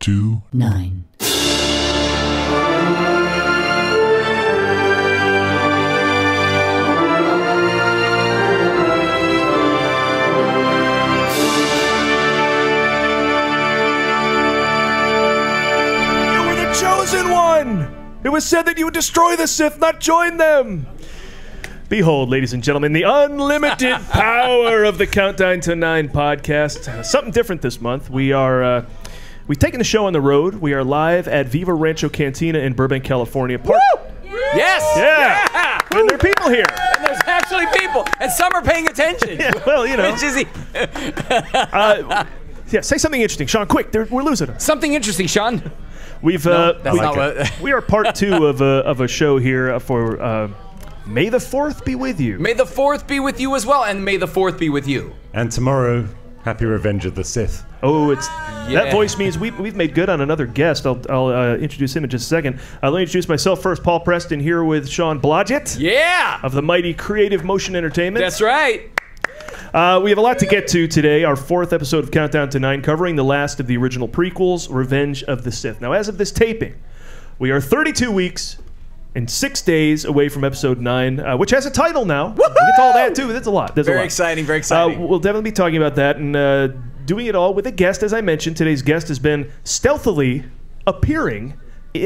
2, 9. Chosen one! It was said that you would destroy the Sith, not join them! Behold, ladies and gentlemen, the unlimited power of the Countdown to 9 podcast. Something different this month. We've taken the show on the road. We are live at Viva Rancho Cantina in Burbank, California. Woo! Yes! Yeah! And there are people here. And there's actually people. And some are paying attention. Yeah, well, you know. Which is yeah, say something interesting. Sean, quick. We're losing them. something interesting, Sean. We are part 2 of a show here for May the 4th be with you. May the 4th be with you as well, and may the 4th be with you. And tomorrow, happy Revenge of the Sith. Oh, that voice means we've made good on another guest. I'll introduce him in just a second. Let me introduce myself first. Paul Preston here with Sean Blodgett. Yeah! Of the mighty Creative Motion Entertainment. That's right. We have a lot to get to today. Our 4th episode of Countdown to 9, covering the last of the original prequels, Revenge of the Sith. Now, as of this taping, we are 32 weeks and 6 days away from episode 9, which has a title now. We'll get to all that, too. That's a lot. Very exciting, very exciting. We'll definitely be talking about that and doing it all with a guest, as I mentioned. Today's guest has been stealthily appearing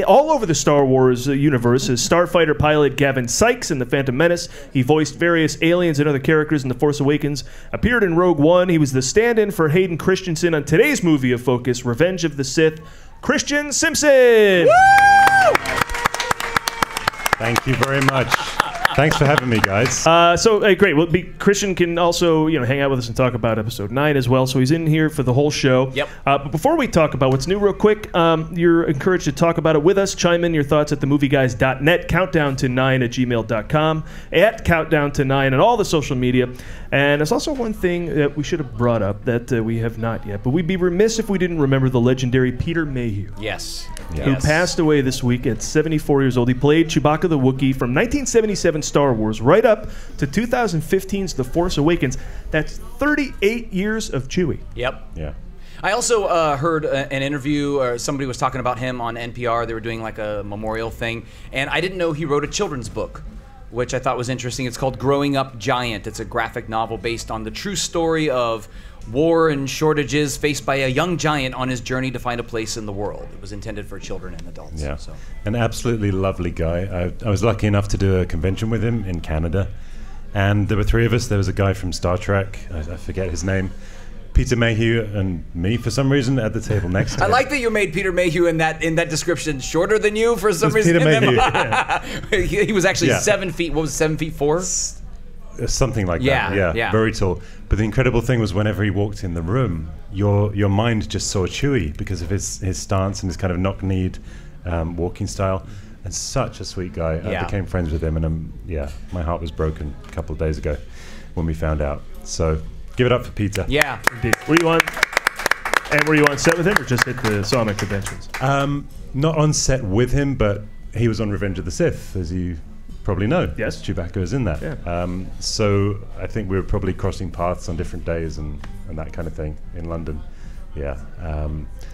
all over the Star Wars universe as starfighter pilot Gavin Sykes in The Phantom Menace. He voiced various aliens and other characters in The Force Awakens, appeared in Rogue One. He was the stand-in for Hayden Christensen on today's movie of focus, Revenge of the Sith, Christian Simpson! Woo! Thank you very much. Thanks for having me, guys. Great. Well, Christian can also, hang out with us and talk about episode 9 as well. So he's in here for the whole show. Yep. But before we talk about what's new, real quick, you're encouraged to talk about it with us. Chime in your thoughts at themovieguys.net, countdown9@gmail.com, at countdown9 and all the social media. And there's also one thing that we should have brought up that we have not yet. But we'd be remiss if we didn't remember the legendary Peter Mayhew. Yes. Who passed away this week at 74 years old. He played Chewbacca the Wookiee from 1977 Star Wars right up to 2015's The Force Awakens. That's 38 years of Chewie. Yep. Yeah. I also heard an interview, or somebody was talking about him on NPR. They were doing like a memorial thing, and I didn't know he wrote a children's book, which I thought was interesting. It's called Growing Up Giant. It's a graphic novel based on the true story of war and shortages faced by a young giant on his journey to find a place in the world. It was intended for children and adults. Yeah. So. An absolutely lovely guy. I was lucky enough to do a convention with him in Canada. And there were 3 of us. There was a guy from Star Trek. I forget his name. Peter Mayhew and me, for some reason, at the table next to him. I like that you made Peter Mayhew in that description shorter than you for some reason. Peter Mayhew. Yeah. He was actually 7 feet. What was it, 7'4"? Something like that. Yeah. Very tall. But the incredible thing was whenever he walked in the room, your mind just saw Chewie because of his stance and his kind of knock-kneed walking style. And such a sweet guy. I became friends with him, and my heart was broken a couple of days ago when we found out. So give it up for Peter. Yeah. Indeed. Were you on set with him or just at the Sonic conventions? Not on set with him, but he was on Revenge of the Sith, as you probably know. Yes. Chewbacca is in that. Yeah. So I think we were probably crossing paths on different days and that kind of thing in London. Yeah.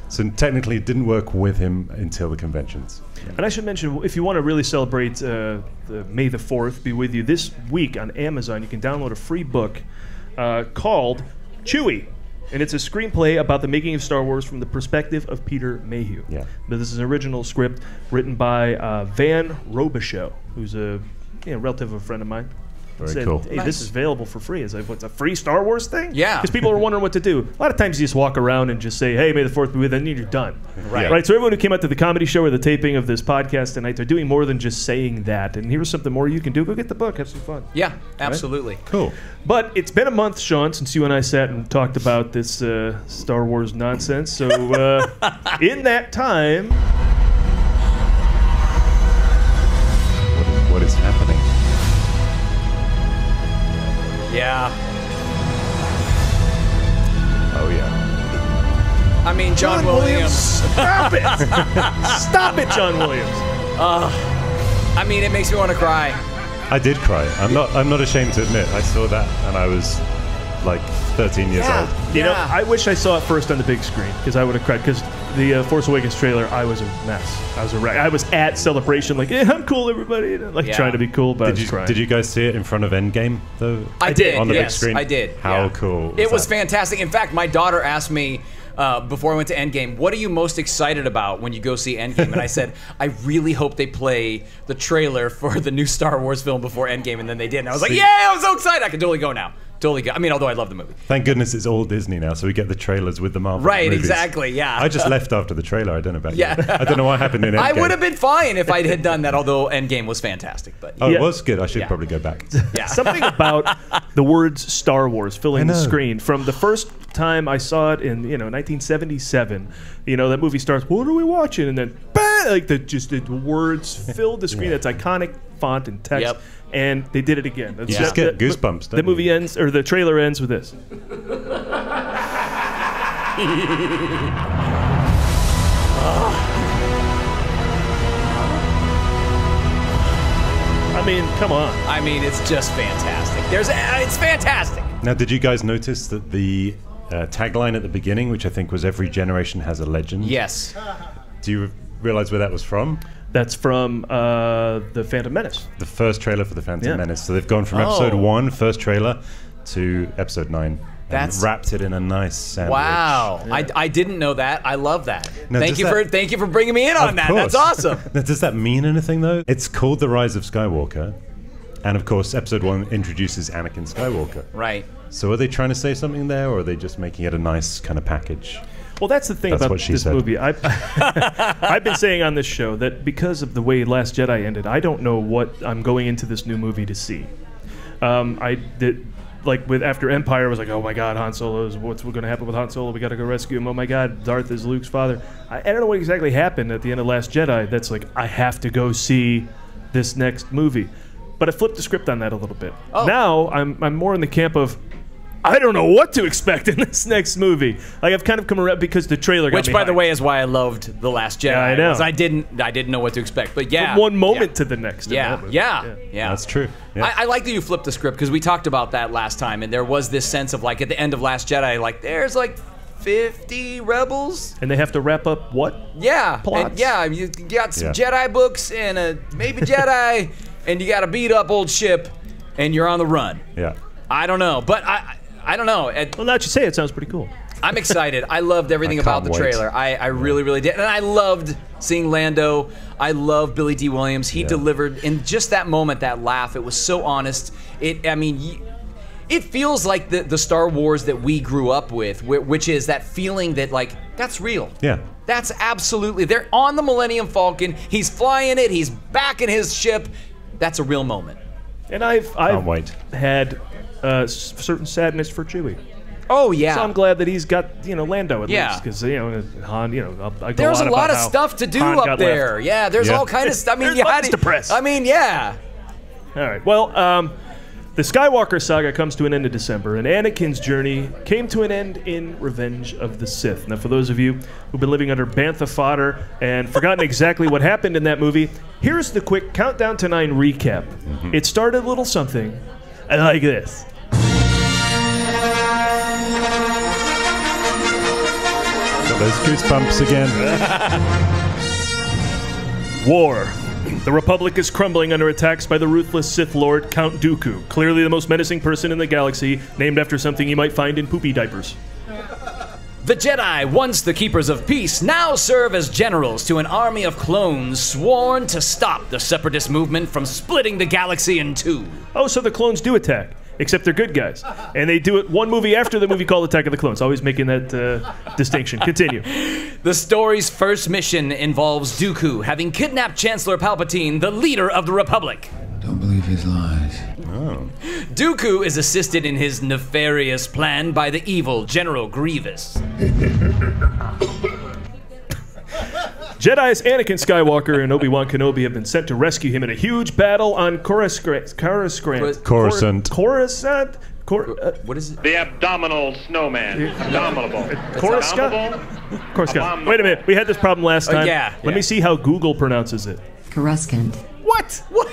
So technically it didn't work with him until the conventions. Yeah. And I should mention, if you want to really celebrate the May the 4th be with you, this week on Amazon you can download a free book called Chewie. And it's a screenplay about the making of Star Wars from the perspective of Peter Mayhew. Yeah. But this is an original script written by Van Robichaux, who's a relative of a friend of mine. Very cool. Hey, this is available for free. It's like, what's a free Star Wars thing? Yeah. Because people are wondering what to do. A lot of times you just walk around and just say, hey, May the 4th be with you, and then you're done. Right. Right. So everyone who came out to the comedy show or the taping of this podcast tonight, they're doing more than just saying that. And here's something more you can do. Go get the book. Have some fun. Yeah, absolutely. Right? Cool. But it's been a month, Sean, since you and I sat and talked about this Star Wars nonsense. So in that time... What is happening? Yeah. Oh, yeah. I mean, John Williams. Stop it! Stop it, John Williams. I mean, it makes me want to cry. I did cry. I'm not ashamed to admit. I saw that and I was like 13 years old. You know, I wish I saw it first on the big screen because I would have cried. Because the Force Awakens trailer, I was a mess. I was a wreck. I was at Celebration, like, yeah, I'm cool, everybody, like trying to be cool, but I was crying. Did you guys see it in front of Endgame though? I did. On the big screen. I did. How cool! It was fantastic. In fact, my daughter asked me before I went to Endgame, what are you most excited about when you go see Endgame? And I said, I really hope they play the trailer for the new Star Wars film before Endgame, and then they did. And I was like, yeah, I'm so excited. I can totally go now. Totally go. I mean, although I love the movie. Thank goodness it's all Disney now, so we get the trailers with the Marvel Right, movies. Exactly, yeah. I just left after the trailer. I don't know about you. I don't know what happened in Endgame. I would have been fine if I had done that, although Endgame was fantastic. But it was good. I should probably go back. Something about the words Star Wars filling the screen from the first time I saw it in 1977. You know, that movie starts, what are we watching? And then bang, like the words filled the screen. That's iconic font and text. And they did it again. You just get goosebumps. The movie ends, or the trailer ends with this. I mean, come on. I mean, it's just fantastic. It's fantastic. Now, did you guys notice that the tagline at the beginning, which I think was "Every generation has a legend"? Yes. Do you realize where that was from? That's from the Phantom Menace. The first trailer for the Phantom Menace. So they've gone from episode 1, first trailer, to episode 9. And wrapped it in a nice sandwich. Wow, I didn't know that. I love that. Now, thank you for bringing me in on that. That's awesome. Now, does that mean anything though? It's called The Rise of Skywalker, and of course, episode 1 introduces Anakin Skywalker. Right. So are they trying to say something there, or are they just making it a nice kind of package? Well, that's the thing about this movie. I've been saying on this show that because of the way Last Jedi ended, I don't know what I'm going into this new movie to see. After Empire, I was like, oh my God, Han Solo's, what's going to happen with Han Solo? We got to go rescue him. Oh my God, Darth is Luke's father. I don't know what exactly happened at the end of Last Jedi. That's like, I have to go see this next movie. But I flipped the script on that a little bit. Oh. Now I'm more in the camp of, I don't know what to expect in this next movie. Like, I've kind of come around because the trailer got me Which, by the way, is why I loved The Last Jedi. Yeah, I know. I didn't know what to expect. But yeah. From one moment to the next. Yeah. That's true. Yeah. I like that you flipped the script because we talked about that last time, and there was this sense of, like, at the end of Last Jedi, like, there's, like, 50 rebels. And they have to wrap up what? Yeah. Plots? And, you got some Jedi books and a maybe Jedi, and you got a beat up old ship, and you're on the run. Yeah. I don't know. But I don't know. Well, now that you say it, sounds pretty cool. I'm excited. I loved everything about the trailer. I really, really did. And I loved seeing Lando. I love Billy D. Williams. He delivered in just that moment, that laugh. It was so honest. It feels like the Star Wars that we grew up with, which is that feeling that, like, that's real. Yeah. That's absolutely. They're on the Millennium Falcon. He's flying it. He's back in his ship. That's a real moment. And I've had certain sadness for Chewie. Oh yeah. So I'm glad that he's got Lando at least, because Han, there's a lot of stuff to do up there. Yeah, there's all kind of stuff. I mean, to press. I mean, yeah. All right. Well, the Skywalker saga comes to an end in December, and Anakin's journey came to an end in Revenge of the Sith. Now, for those of you who've been living under Bantha fodder and forgotten exactly what happened in that movie, here's the quick Countdown to 9 recap. It started a little something like this. Got those goosebumps again. War. The Republic is crumbling under attacks by the ruthless Sith Lord Count Dooku, clearly the most menacing person in the galaxy, named after something you might find in poopy diapers. The Jedi, once the keepers of peace, now serve as generals to an army of clones sworn to stop the Separatist movement from splitting the galaxy in two. Oh, so the clones do attack. Except they're good guys. And they do it one movie after the movie called Attack of the Clones. Always making that distinction. Continue. The story's first mission involves Dooku having kidnapped Chancellor Palpatine, the leader of the Republic. Don't believe his lies. Oh. Dooku is assisted in his nefarious plan by the evil General Grievous. Jedi's Anakin Skywalker and Obi-Wan Kenobi have been sent to rescue him in a huge battle on Coruscant. What is it? The abdominal snowman. Abominable. Coruscant? Wait a minute. We had this problem last time. Let me see how Google pronounces it. Coruscant. What? Well,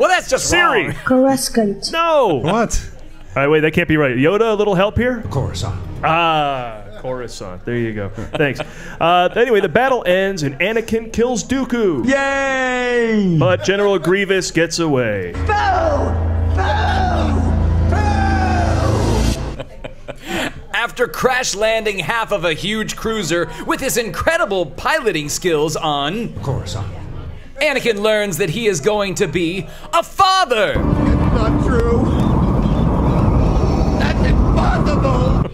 that's just Siri. wrong. Coruscant. No. What? right, wait, that can't be right. Yoda, a little help here? Coruscant. Ah, Coruscant. There you go. Thanks. Anyway, the battle ends and Anakin kills Dooku. Yay! But General Grievous gets away. After crash landing half of a huge cruiser with his incredible piloting skills on Coruscant. Anakin learns that he is going to be a father. It's not true. That's impossible.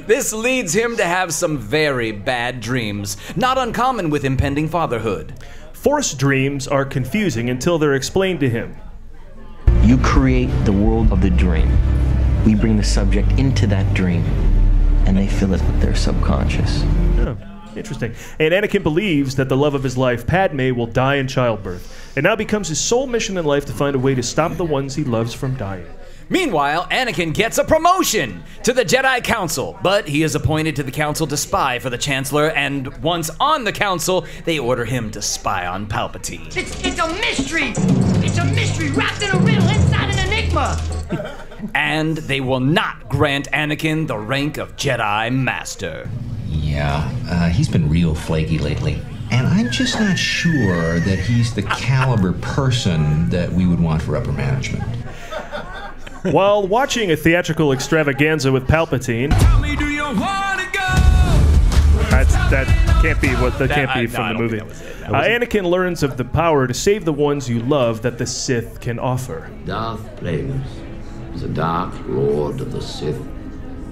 This leads him to have some very bad dreams, not uncommon with impending fatherhood. Force dreams are confusing until they're explained to him. You create the world of the dream. We bring the subject into that dream, and they fill it with their subconscious. Oh, interesting. And Anakin believes that the love of his life, Padme, will die in childbirth. It now becomes his sole mission in life to find a way to stop the ones he loves from dying. Meanwhile, Anakin gets a promotion to the Jedi Council, but he is appointed to the Council to spy for the Chancellor, and once on the Council, they order him to spy on Palpatine. It's a mystery! It's a mystery wrapped in a riddle inside an enigma! And they will not grant Anakin the rank of Jedi Master. Yeah, he's been real flaky lately. And I'm just not sure that he's the caliber person that we would want for upper management. While watching a theatrical extravaganza with Palpatine, that can't be what that can't be from the movie. Anakin learns of the power to save the ones you love that the Sith can offer. Darth Plagueis was a dark lord of the Sith,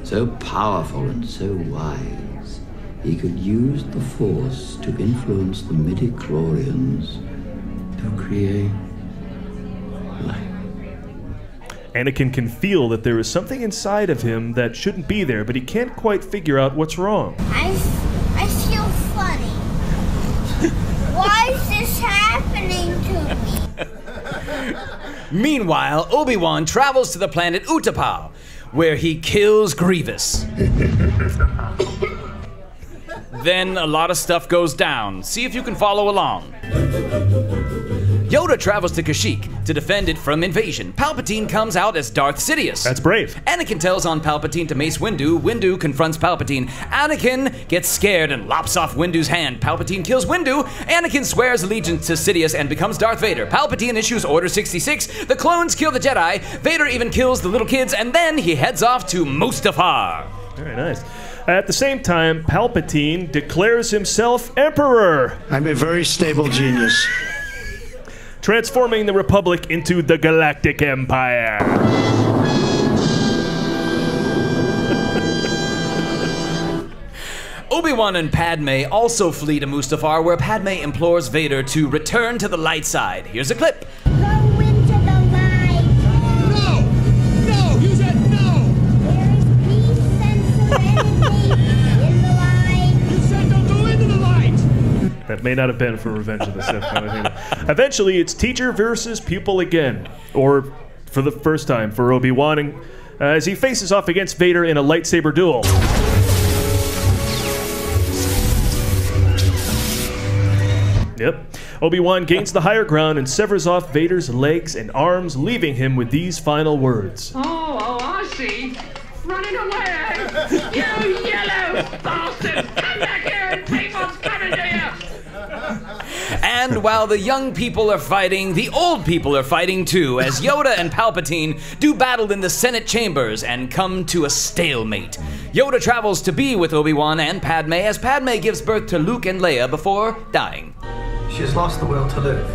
so powerful and so wise, he could use the Force to influence the midi-chlorians to create life. Anakin can feel that there is something inside of him that shouldn't be there, but he can't quite figure out what's wrong. I feel funny. Why is this happening to me? Meanwhile, Obi-Wan travels to the planet Utapau, where he kills Grievous. Then a lot of stuff goes down. See if you can follow along. Yoda travels to Kashyyyk to defend it from invasion. Palpatine comes out as Darth Sidious. That's brave. Anakin tells on Palpatine to mace Windu. Windu confronts Palpatine. Anakin gets scared and lops off Windu's hand. Palpatine kills Windu. Anakin swears allegiance to Sidious and becomes Darth Vader. Palpatine issues Order 66. The clones kill the Jedi. Vader even kills the little kids, and then he heads off to Mustafar. Very nice. At the same time, Palpatine declares himself Emperor. I'm a very stable genius. Transforming the Republic into the Galactic Empire. Obi-Wan and Padme also flee to Mustafar, where Padme implores Vader to return to the light side. Here's a clip. Go into the light. No! No! You said no! There is peace and serenity in the light. You said don't go into the light! That may not have been for Revenge of the Sith. Eventually, it's teacher versus pupil again. Or, for the first time, for Obi-Wan, as he faces off against Vader in a lightsaber duel. Yep. Obi-Wan gains the higher ground and severs off Vader's legs and arms, leaving him with these final words. Oh, I see. Running away! You yellow bastard! Come back here and take what's coming to you! And while the young people are fighting, the old people are fighting too, as Yoda and Palpatine do battle in the Senate chambers and come to a stalemate. Yoda travels to be with Obi-Wan and Padme as Padme gives birth to Luke and Leia before dying. She has lost the will to live.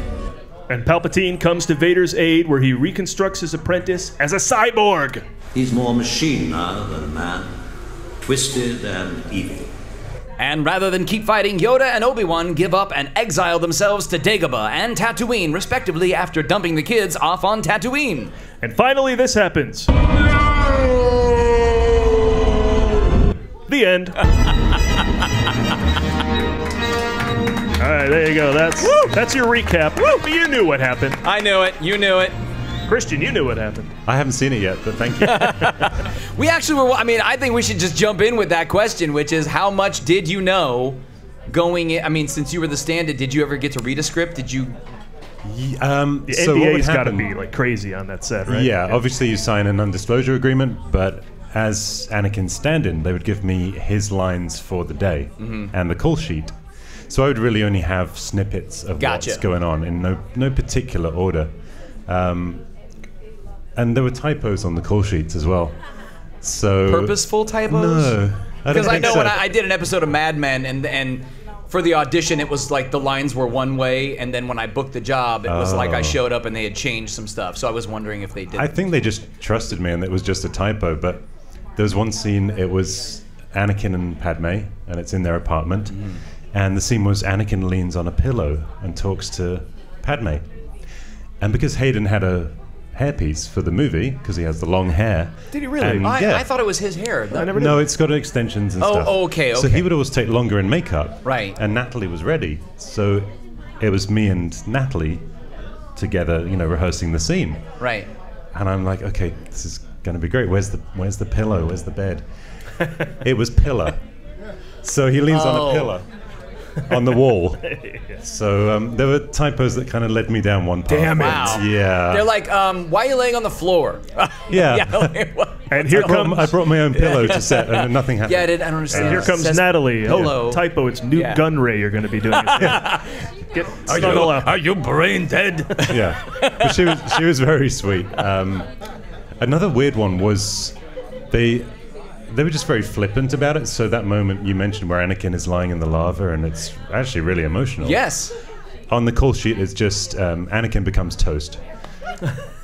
And Palpatine comes to Vader's aid, where he reconstructs his apprentice as a cyborg. He's more machine now than man, twisted and evil. And rather than keep fighting, Yoda and Obi-Wan give up and exile themselves to Dagobah and Tatooine, respectively, after dumping the kids off on Tatooine. And finally, this happens. The end. All right, there you go. That's your recap. Woo! You knew what happened. I knew it. You knew it. Christian, you knew what happened. I haven't seen it yet, but thank you. We actually were, I think we should just jump in with that question, which is how much did you know going in? I mean, since you were the stand-in, did you ever get to read a script? Did you The So what would NDA's got to happen- be like crazy on that set, right? Yeah, obviously you sign a non-disclosure agreement, but as Anakin's stand-in, they would give me his lines for the day and the call sheet. So I would really only have snippets of what's going on in no particular order. And there were typos on the call sheets as well. So Purposeful typos? No. Because I know when I did an episode of Mad Men, and for the audition, it was like the lines were one way, and then when I booked the job, it was like I showed up and they had changed some stuff. So I was wondering if they did. I think they just trusted me and it was just a typo, but there was one scene, it was Anakin and Padme, and it's in their apartment, and the scene was Anakin leans on a pillow and talks to Padme. And because Hayden had a hairpiece for the movie, because he has the long hair. Did he really? and, I thought it was his hair. No, it's got extensions and stuff. Oh, okay. So he would always take longer in makeup. Right. And Natalie was ready. So it was me and Natalie together, rehearsing the scene. Right. And I'm like, okay, this is going to be great. Where's the pillow? Where's the bed? It was pillar. So he leans on a pillar on the wall. So there were typos that kind of led me down one path. Damn it. Wow. Yeah. They're like, why are you laying on the floor? Yeah. And here comes... I brought my own pillow to set and nothing happened. Yeah, I don't understand. And here comes Natalie. Hello. Typo, it's Newt Gunray you're going to be doing. Are you brain dead? Yeah. But she was very sweet. Another weird one was they were just very flippant about it. So that moment you mentioned where Anakin is lying in the lava, and it's actually really emotional. Yes. On the call sheet, it's just Anakin becomes toast.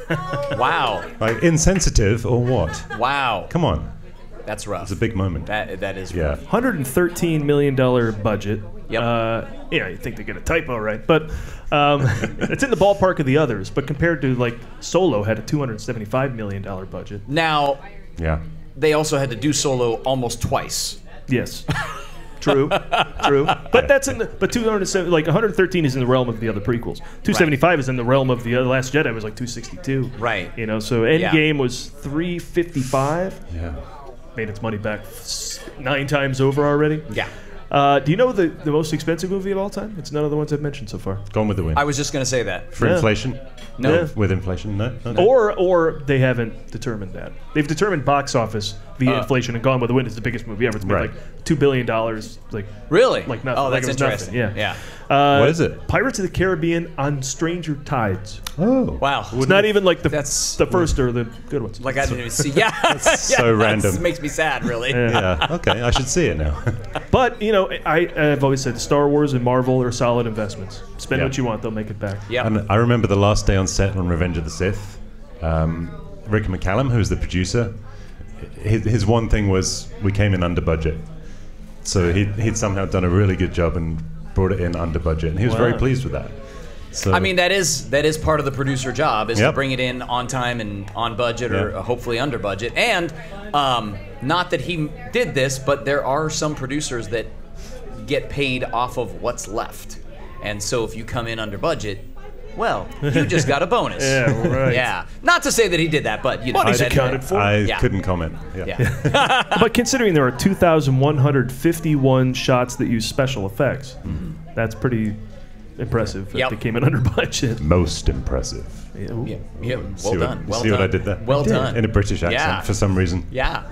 Wow. Like insensitive or what? Wow. Come on. That's rough. It's a big moment. That is Yeah. rough. $113 million budget. Yep. You think they get a typo, right? But it's in the ballpark of the others. But compared to like Solo had a $275 million budget. Now, Yeah. they also had to do Solo almost twice. Yes. True. But that's in the 113 is in the realm of the other prequels. 275 is in the realm of the Last Jedi was like 262. Right. So Endgame was 355. Yeah. Made its money back 9 times over already. Yeah. Do you know the most expensive movie of all time? It's none of the ones I've mentioned so far. Gone with the Wind. I was just going to say that. For inflation? No. Yeah. With inflation? No. Okay. Or they haven't determined that. They've determined box office via inflation, and Gone with the Wind is the biggest movie ever. It's made Right. like $2 billion. Like Really? Like nothing. Oh, like that's it was interesting. Nothing. Yeah. Yeah. What is it? Pirates of the Caribbean on Stranger Tides. Oh. Wow. It's not even like the That's- first or the good ones. Like I didn't even see. Yeah. so random. That makes me sad, really. Yeah. Okay. I should see it now. But I've always said Star Wars and Marvel are solid investments. Spend Yeah. what you want, they'll make it back. Yeah. And I remember the last day on set on Revenge of the Sith. Rick McCallum, who's the producer, his one thing was we came in under budget. So he'd somehow done a really good job and brought it in under budget, and he was very pleased with that. So I mean, that is part of the producer job is to Yep. bring it in on time and on budget or hopefully under budget. And not that he did this, but there are some producers that get paid off of what's left. And so if you come in under budget, well, you just got a bonus. Yeah, right. Yeah. Not to say that he did that, but you know. Money's that- accounted for. I Yeah. couldn't comment. Yeah. But considering there are 2,151 shots that use special effects, that's pretty impressive. Yep. They came in under budget. Most impressive. Yeah, ooh. Yeah. See Well what- done. Well see done. what I did there? Well done. In a British accent Yeah. for some reason. Yeah.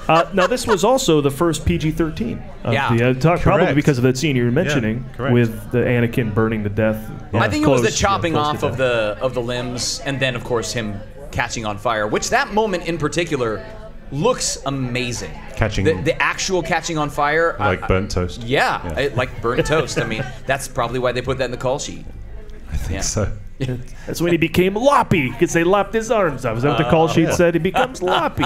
Now, this was also the first PG-13. Yeah. Probably Correct. because of that scene you were mentioning correct. with the Anakin burning to death. I think it was the Close, chopping close to off death. of the limbs, and then of course him catching on fire. Which that moment in particular looks amazing. Catching- the actual catching on fire, Like burnt toast. Yeah, like burnt toast. I mean, that's probably why they put that in the call sheet. I think Yeah. so. That's when he became Loppy, because they lopped his arms off. Is that what the call sheet yeah. said? He becomes Loppy.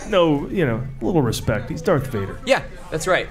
No, a little respect. He's Darth Vader. Yeah, that's right.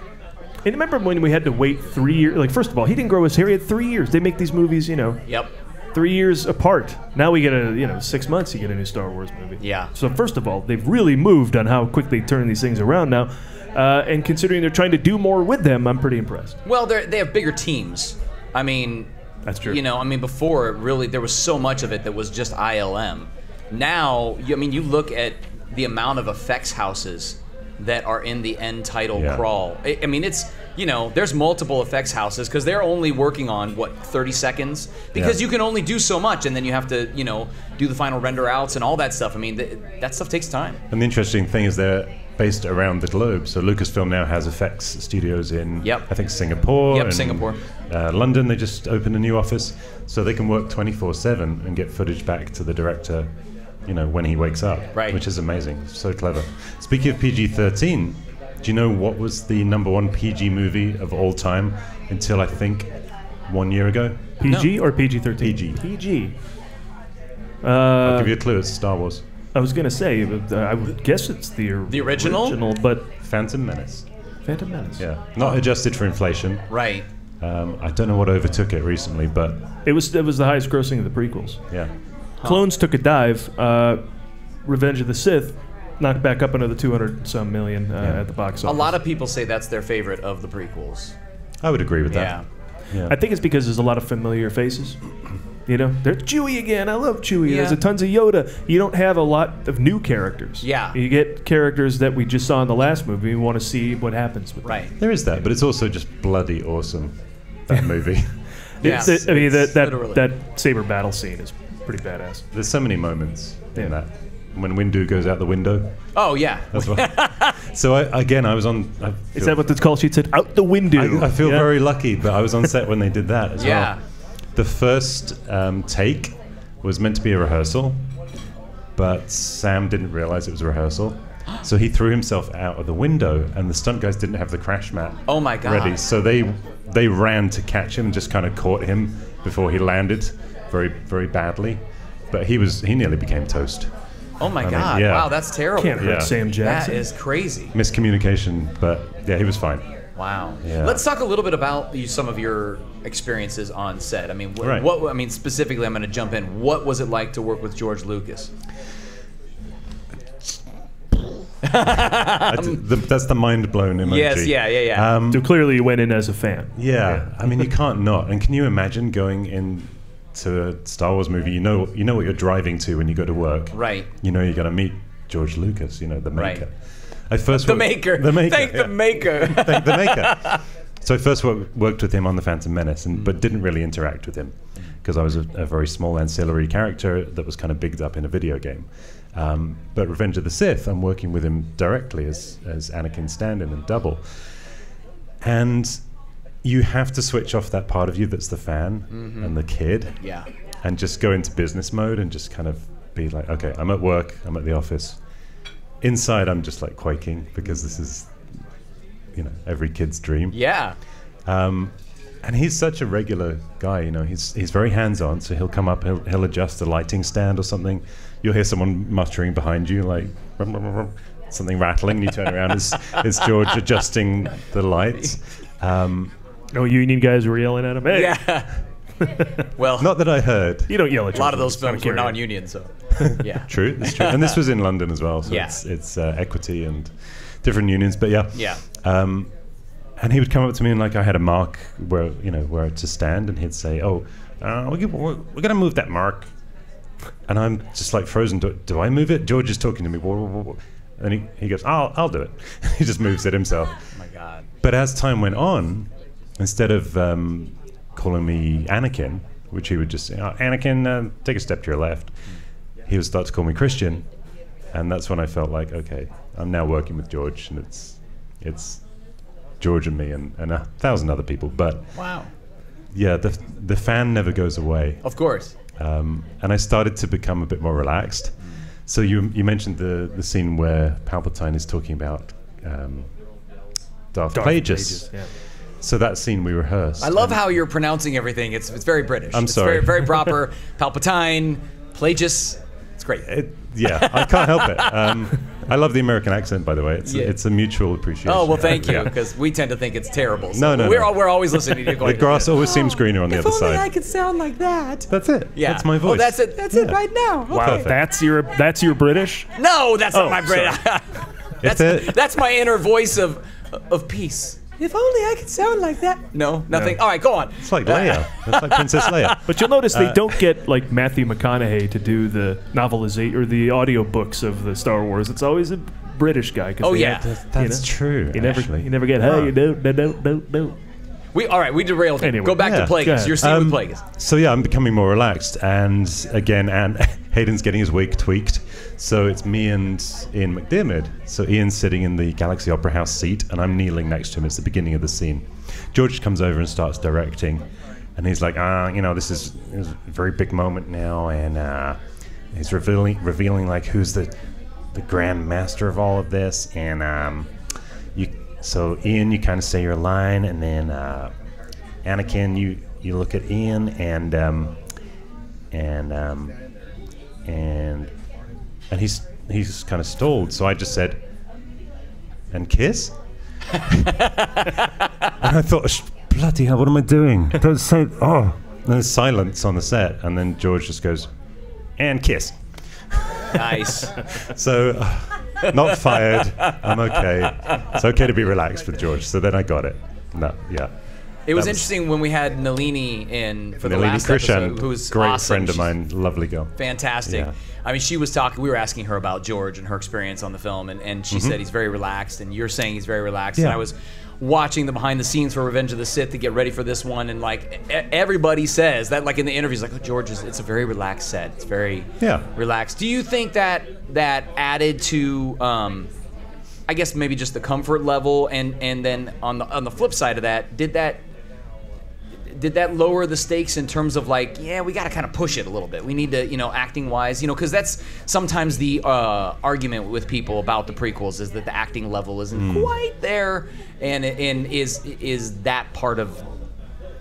And remember when we had to wait 3 years? Like, first of all, he didn't grow his hair. He had 3 years. They make these movies, Yep. 3 years apart. Now we get 6 months you get a new Star Wars movie. Yeah. So first of all, they've really moved on how quickly turn these things around now. And considering they're trying to do more with them, I'm pretty impressed. Well, they have bigger teams. I mean, That's true. Before really there was so much of it that was just ILM. Now, you look at the amount of effects houses that are in the end title crawl. I mean, it's, you know, there's multiple effects houses because they're only working on, what, 30 seconds? Because you can only do so much, and then you have to, you know, do the final render outs and all that stuff. I mean, that stuff takes time. And the interesting thing is they're based around the globe. So Lucasfilm now has effects studios in, I think, Singapore. And Singapore. London, they just opened a new office. So they can work 24/7 and get footage back to the director, you know, when he wakes up, which is amazing. So clever. Speaking of PG-13, do you know what was the #1 PG movie of all time until I think 1 year ago? PG or PG-13? PG. PG. I'll give you a clue. It's Star Wars. I was gonna say, I would guess it's the original, but Phantom Menace. Phantom Menace. Yeah, not adjusted for inflation. Right. I don't know what overtook it recently, but it was the highest grossing of the prequels. Yeah. Clones took a dive. Revenge of the Sith knocked back up another 200-some million at the box office. A lot of people say that's their favorite of the prequels. I would agree with that. I think it's because there's a lot of familiar faces. You know, there's Chewie again. I love Chewie. There's a tons of Yoda. You don't have a lot of new characters. Yeah. You get characters that we just saw in the last movie. We want to see what happens with them. There is that, but it's also just bloody awesome, that movie. I mean, that saber battle scene is pretty badass. There's so many moments in that. When Windu goes out the window. Oh, yeah. That's what, so, I was on... Is that what it's called? She said, out the window. I feel very lucky, but I was on set when they did that as well. The first take was meant to be a rehearsal, but Sam didn't realize it was a rehearsal. So he threw himself out of the window, and the stunt guys didn't have the crash mat ready. So they ran to catch him and just kind of caught him before he landed very, very badly. But he nearly became toast. Oh my God! Wow, that's terrible. Can't hurt Sam Jackson. That is crazy. Miscommunication, but yeah, he was fine. Wow. Yeah. Let's talk a little bit about some of your experiences on set. I mean, what? I mean, specifically, I'm going to jump in. What was it like to work with George Lucas? That's the mind blown emoji. Yes, yeah. So clearly, you went in as a fan. Yeah, I mean, you can't not. And can you imagine going in to a Star Wars movie? You know what you're driving to when you go to work. Right. You know you're going to meet George Lucas. You know, the maker. Right. The maker. Thank the maker. Thank the maker. So I first worked with him on The Phantom Menace, but didn't really interact with him because I was a very small ancillary character that was kind of bigged up in a video game. But Revenge of the Sith, I'm working with him directly as Anakin stand-in and double. And you have to switch off that part of you that's the fan and the kid. Yeah. And just go into business mode and just kind of be like, okay, I'm at work, I'm at the office. Inside, I'm just like quaking because this is, you know, every kid's dream. Yeah. And he's such a regular guy, you know. He's very hands-on, so he'll come up, he'll adjust the lighting stand or something. You'll hear someone muttering behind you, like something rattling. And you turn around, it's George adjusting the lights. No union guys were yelling at him. Hey. Yeah. Well, not that I heard. You don't yell at a lot of those films were non-union, so yeah. True, that's true. And this was in London as well, so it's equity and different unions. But yeah. And he would come up to me and like I had a mark where to stand, and he'd say, "Oh, we're gonna move that mark," and I'm just like frozen. Do I move it? George is talking to me, and he goes, "I'll do it." He just moves it himself. Oh my God! But as time went on, instead of calling me Anakin, which he would just say, Anakin, take a step to your left, he would start to call me Christian, and that's when I felt like, okay, I'm now working with George, and it's George and me and 1,000 other people. But wow, yeah, the fan never goes away. Of course. And I started to become a bit more relaxed. So you mentioned the scene where Palpatine is talking about Darth Plagueis. Yeah. So that scene we rehearsed. I love how you're pronouncing everything. It's very British. I'm sorry. It's very proper. Palpatine, Plagueis. It's great. Yeah, I can't help it. I love the American accent, by the way. It's a mutual appreciation. Oh, well, thank you, because we tend to think it's terrible. So no. We're always listening to you going, the grass always seems greener on the other side. If only I could sound like that. That's it. Yeah. That's my voice. Oh, that's it. That's it right now. Okay. Wow, that's your British? No, that's not my British. That's my inner voice of peace. If only I could sound like that. No, nothing. No. All right, go on. It's like Leia. It's like Princess Leia. But you'll notice they don't get like Matthew McConaughey to do the novelization or the audiobooks of the Star Wars. It's always a British guy. Oh yeah, that's true. You never get hey, no. All right, we derailed. Anyway, go back to Plagueis. You're seeing with Plagueis. So yeah, I'm becoming more relaxed, and again, Hayden's getting his wig tweaked. So it's me and Ian McDiarmid. So Ian's sitting in the Galaxy Opera House seat, and I'm kneeling next to him. It's the beginning of the scene. George comes over and starts directing, and he's like, this is a very big moment now, and he's revealing like who's the grand master of all of this, and So Ian, you kind of say your line, and then Anakin, you look at Ian, and he's kind of stalled. So I just said, and kiss. And I thought, bloody hell, what am I doing? Don't say. Oh, and there's silence on the set, and then George just goes, and kiss. Nice. So. Not fired. I'm okay. It's okay to be relaxed with George. So then I got it. No, yeah. It was interesting when we had Nalini in for the last episode, who was great awesome. friend of mine, lovely girl. Fantastic. Yeah. I mean, she was talking. We were asking her about George and her experience on the film, and she said he's very relaxed, and you're saying he's very relaxed. Yeah. And I was watching the behind the scenes for Revenge of the Sith to get ready for this one, and like everybody says that, like in the interviews, like, oh, George it's a very relaxed set. It's very relaxed. Do you think that added to I guess maybe just the comfort level, and then on the flip side of that, did that lower the stakes in terms of like, yeah, we got to kind of push it a little bit. We need to, acting wise, because that's sometimes the argument with people about the prequels is that the acting level isn't quite there, and is that part of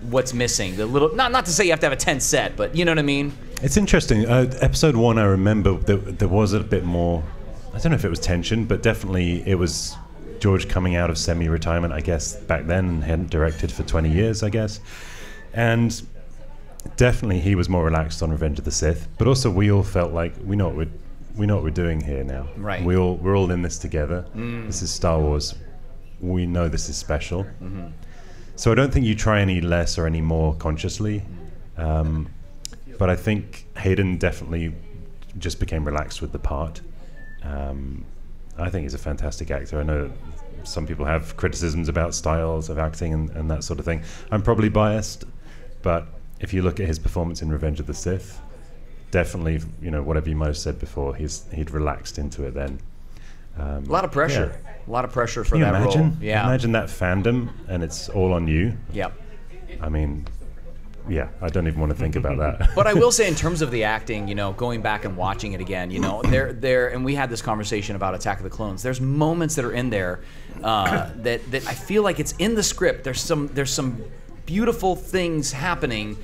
what's missing? The little, not to say you have to have a tense set, but you know what I mean. It's interesting. Episode 1, I remember there was a bit more. I don't know if it was tension, but definitely it was George coming out of semi-retirement, I guess, back then, and hadn't directed for 20 years, I guess. And definitely he was more relaxed on Revenge of the Sith, but also we all felt like we know what we're doing here now. Right. We're all in this together. This is Star Wars. We know this is special. So I don't think you try any less or any more consciously. But I think Hayden definitely just became relaxed with the part. I think he's a fantastic actor. I know some people have criticisms about styles of acting and that sort of thing. I'm probably biased, but if you look at his performance in Revenge of the Sith, definitely, whatever you might have said before, he'd relaxed into it then. A lot of pressure. Yeah. A lot of pressure for Can you that imagine? role. Yeah. Imagine that fandom, and it's all on you. Yep. I mean, yeah, I don't even want to think about that. But I will say, in terms of the acting, going back and watching it again, there, and we had this conversation about Attack of the Clones. There's moments that are in there that I feel like it's in the script. There's some beautiful things happening,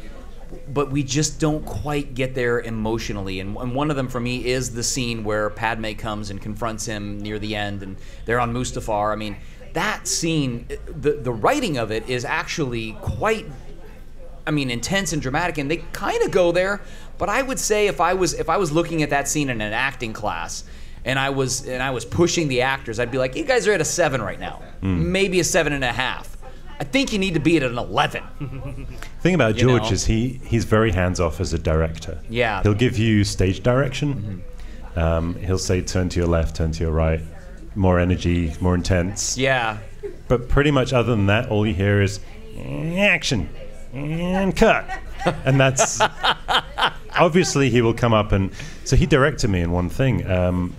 but we just don't quite get there emotionally. And one of them for me is the scene where Padme comes and confronts him near the end, and they're on Mustafar. I mean, that scene, the writing of it is actually quite, intense and dramatic, and they kind of go there. But I would say if I was looking at that scene in an acting class, and I was pushing the actors, I'd be like, you guys are at a 7 right now, maybe a 7.5. I think you need to be at an 11. The thing about George is he's very hands-off as a director. Yeah. He'll give you stage direction. He'll say, turn to your left, turn to your right, more energy, more intense. Yeah. But pretty much other than that, all you hear is action and cut. And that's obviously he will come up, and so he directed me in one thing.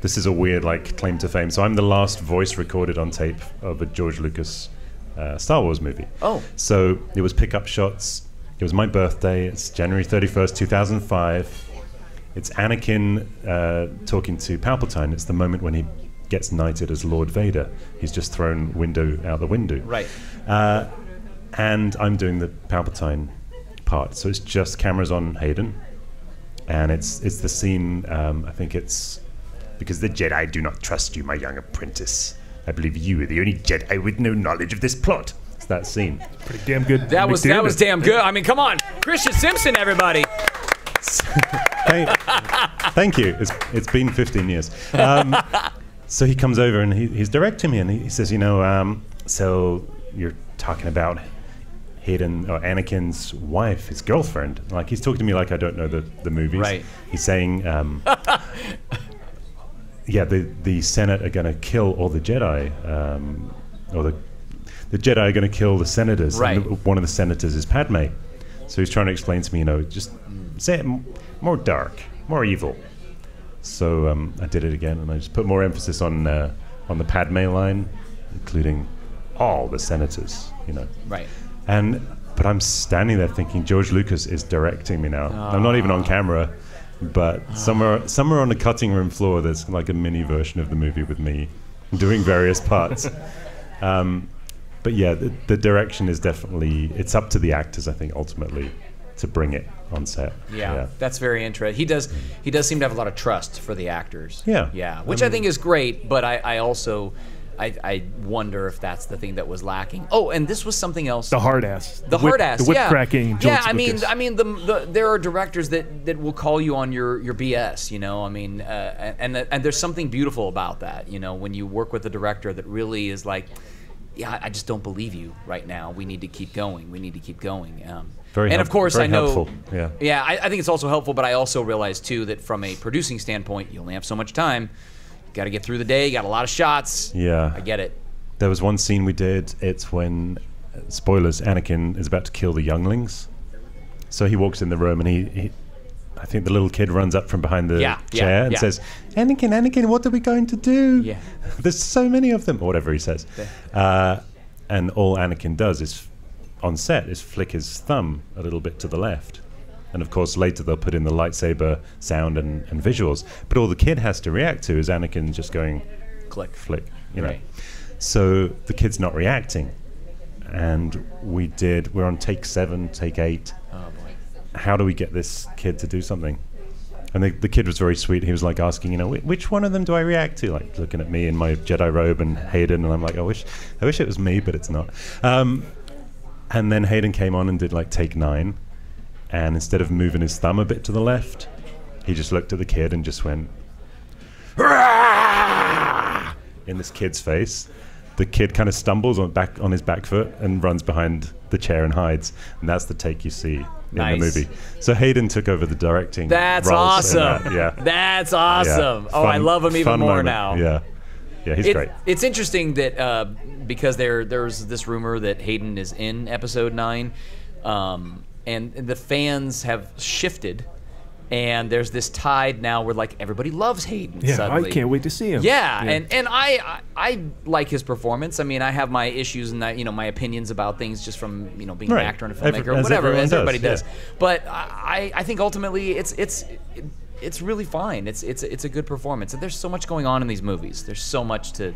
This is a weird claim to fame. So I'm the last voice recorded on tape of a George Lucas Star Wars movie. Oh. So it was pickup shots. It was my birthday. It's January 31st, 2005. It's Anakin talking to Palpatine. It's the moment when he gets knighted as Lord Vader. He's just thrown out the window. Right. And I'm doing the Palpatine part. So it's just cameras on Hayden. And it's the scene, I think it's, because the Jedi do not trust you, my young apprentice. I believe you are the only Jedi with no knowledge of this plot. It's that scene. Pretty damn good. That was damn good. I mean, come on. Christian Simpson, everybody. Thank you. It's been 15 years. So he comes over and he's directing me, and he says, so you're talking about Hayden or Anakin's wife, his girlfriend. He's talking to me like I don't know the movies. Right. He's saying, the Senate are going to kill all the Jedi, or the Jedi are going to kill the senators. Right. And one of the senators is Padme. So he's trying to explain to me, just say it more dark, more evil. So I did it again, and I just put more emphasis on the Padme line, including all the senators, Right. But I'm standing there thinking George Lucas is directing me now. I'm not even on camera, but somewhere on the cutting room floor, there's like a mini version of the movie with me doing various parts. But yeah, the direction is definitely, it's up to the actors, I think, ultimately, to bring it on set. Yeah, that's very interesting. He does seem to have a lot of trust for the actors. Yeah. Which I think is great, but I also wonder if that's the thing that was lacking. Oh, and this was something else. The hard ass. The hard ass. The whip cracking. Yeah, I mean, there are directors that will call you on your BS. And there's something beautiful about that. When you work with a director that really is like, yeah, I just don't believe you right now. We need to keep going. Of course, I know. Helpful. Yeah, I think it's also helpful, but I also realize too that from a producing standpoint, you only have so much time. Got to get through the day. You got a lot of shots. Yeah, I get it. There was one scene we did. It's when, spoilers, Anakin is about to kill the younglings. So he walks in the room, and he I think the little kid runs up from behind the chair and says, Anakin, what are we going to do? Yeah. There's so many of them, or whatever he says. And all Anakin does is, on set, is flick his thumb a little bit to the left. And of course, later they'll put in the lightsaber sound and visuals. But all the kid has to react to is Anakin just going, click, flick, Right. So the kid's not reacting. And we're on take 7, take 8. Oh, boy. How do we get this kid to do something? And the kid was very sweet. He was like asking, which one of them do I react to? Like looking at me in my Jedi robe and Hayden, and I'm like, I wish it was me, but it's not. And then Hayden came on and did like take 9, and instead of moving his thumb a bit to the left, he just looked at the kid and just went, "Rah!" in this kid's face. The kid kind of stumbles on his back foot and runs behind the chair and hides, and that's the take you see in the movie. So Hayden took over the directing. That's roles awesome. Yeah, that's awesome. Yeah. I love him even more moment. now. Yeah, he's great. It's interesting that because there's this rumor that Hayden is in Episode 9, and the fans have shifted. And there's this tide now where like everybody loves Hayden. Yeah, suddenly. I can't wait to see him. Yeah. And I like his performance. I mean, I have my issues and my opinions about things just from being an actor and a filmmaker or whatever, as everybody does. But I think ultimately it's really fine. It's a good performance. And there's so much going on in these movies. There's so much to